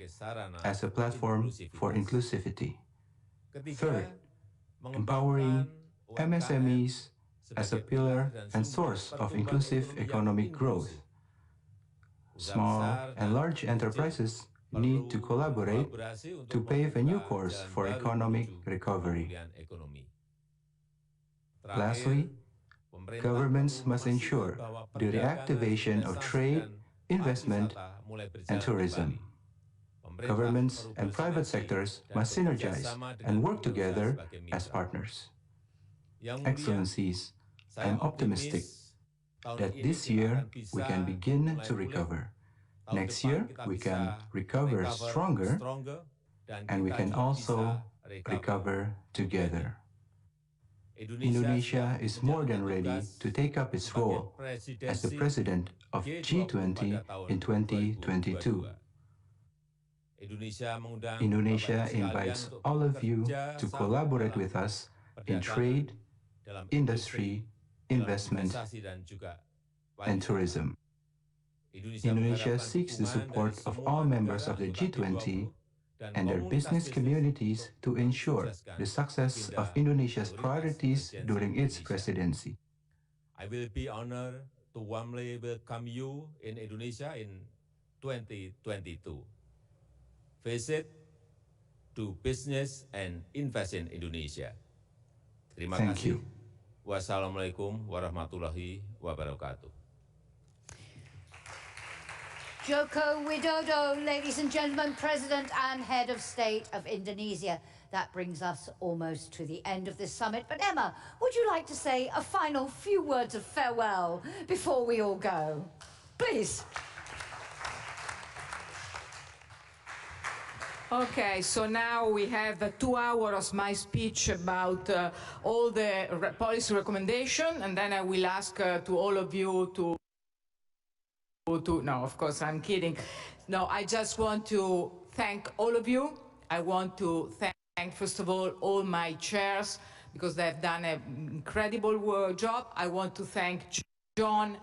as a platform for inclusivity. Third, empowering MSMEs as a pillar and source of inclusive economic growth. Small and large enterprises need to collaborate to pave a new course for economic recovery. Lastly, governments must ensure the reactivation of trade, investment, and tourism. Governments and private sectors must synergize and work together as partners. Excellencies, I am optimistic that this year we can begin to recover. Next year we can recover stronger, and we can also recover together. Indonesia is more than ready to take up its role as the president of G20 in 2022. Indonesia invites all of you to collaborate with us in trade, industry, investment, and tourism. Indonesia seeks the support of all members of the G20 and their business communities to ensure the success of Indonesia's priorities during its presidency. I will be honored to warmly welcome you in Indonesia in 2022. Visit, do business and invest in Indonesia. Terima kasih. Wassalamualaikum warahmatullahi wabarakatuh. Joko Widodo, ladies and gentlemen, President and Head of State of Indonesia. That brings us almost to the end of this summit. But Emma, would you like to say a final few words of farewell before we all go? Please. Okay, so now we have 2 hours of my speech about all the policy recommendations, and then I will ask to all of you to no, of course, I'm kidding. No, I just want to thank all of you. I want to thank, first of all my chairs, because they've done an incredible job. I want to thank John,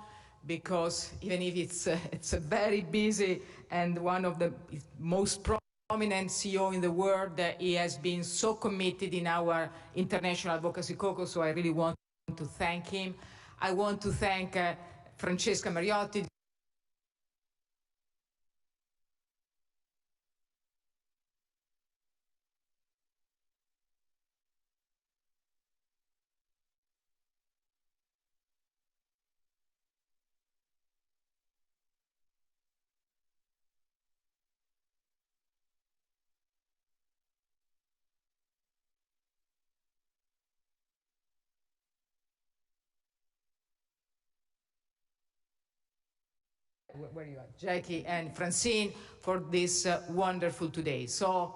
because even if it's a very busy and one of the most prominent CEO in the world, he has been so committed in our International Advocacy Caucus, so I really want to thank him. I want to thank Francesca Mariotti, where you are, Jackie and Francine, for this wonderful today. So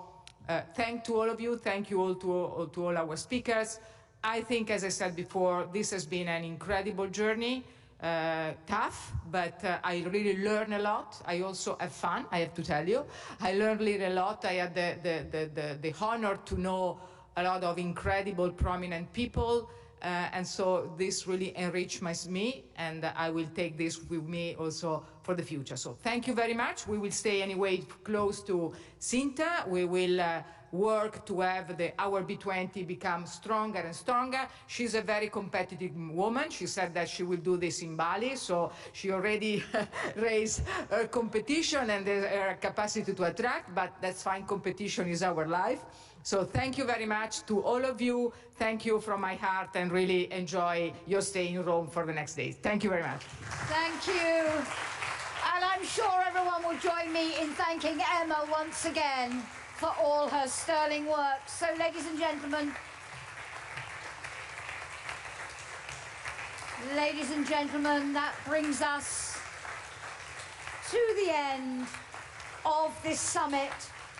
thank to all of you. Thank you all to all our speakers. I think, as I said before, this has been an incredible journey, tough, but I really learned a lot. I also have fun, I have to tell you. I learned really a lot. I had the honor to know a lot of incredible, prominent people. And so this really enriched me, and I will take this with me also for the future. So thank you very much. We will stay anyway close to Cinta. We will work to have our B20 become stronger and stronger. She's a very competitive woman. She said that she will do this in Bali, so she already raised her competition and her capacity to attract, but that's fine. Competition is our life. So thank you very much to all of you. Thank you from my heart, and really enjoy your stay in Rome for the next days. Thank you very much. Thank you. And I'm sure everyone will join me in thanking Emma once again for all her sterling work. So, ladies and gentlemen, that brings us to the end of this summit.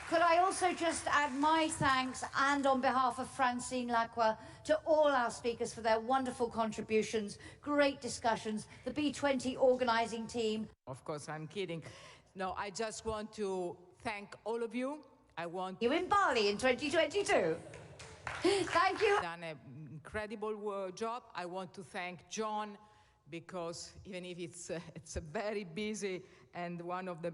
Could I also just add my thanks, and on behalf of Francine Lagarde, to all our speakers for their wonderful contributions, great discussions, the B20 organising team. Of course, I'm kidding. No, I just want to thank all of you. I want you in Bali in 2022. Thank you. Done an incredible job. I want to thank John, because even if it's a very busy and one of the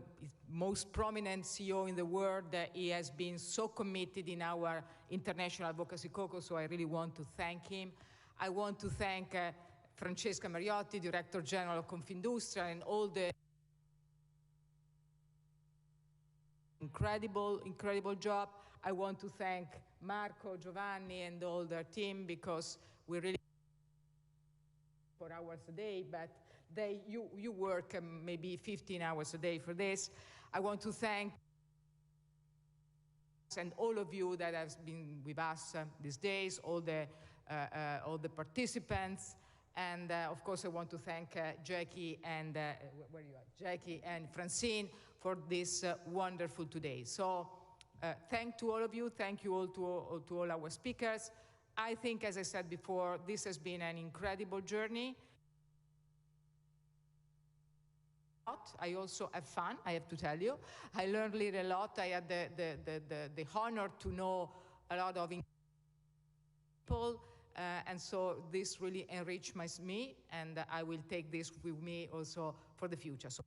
most prominent CEO in the world, he has been so committed in our International Advocacy Caucus, so I really want to thank him. I want to thank Francesca Mariotti, Director General of Confindustria, and all the incredible job. I want to thank Marco, Giovanni, and all their team, because we really 4 hours a day, but you work maybe 15 hours a day for this. I want to thank and all of you that have been with us these days, all the participants, and of course I want to thank Jackie and where you are, Jackie and Francine for this wonderful today. So thank to all of you. Thank you all to all our speakers. I think, as I said before, this has been an incredible journey. I also have fun, I have to tell you. I learned really a lot. I had the honor to know a lot of people, and so this really enriched me, and I will take this with me also for the future. So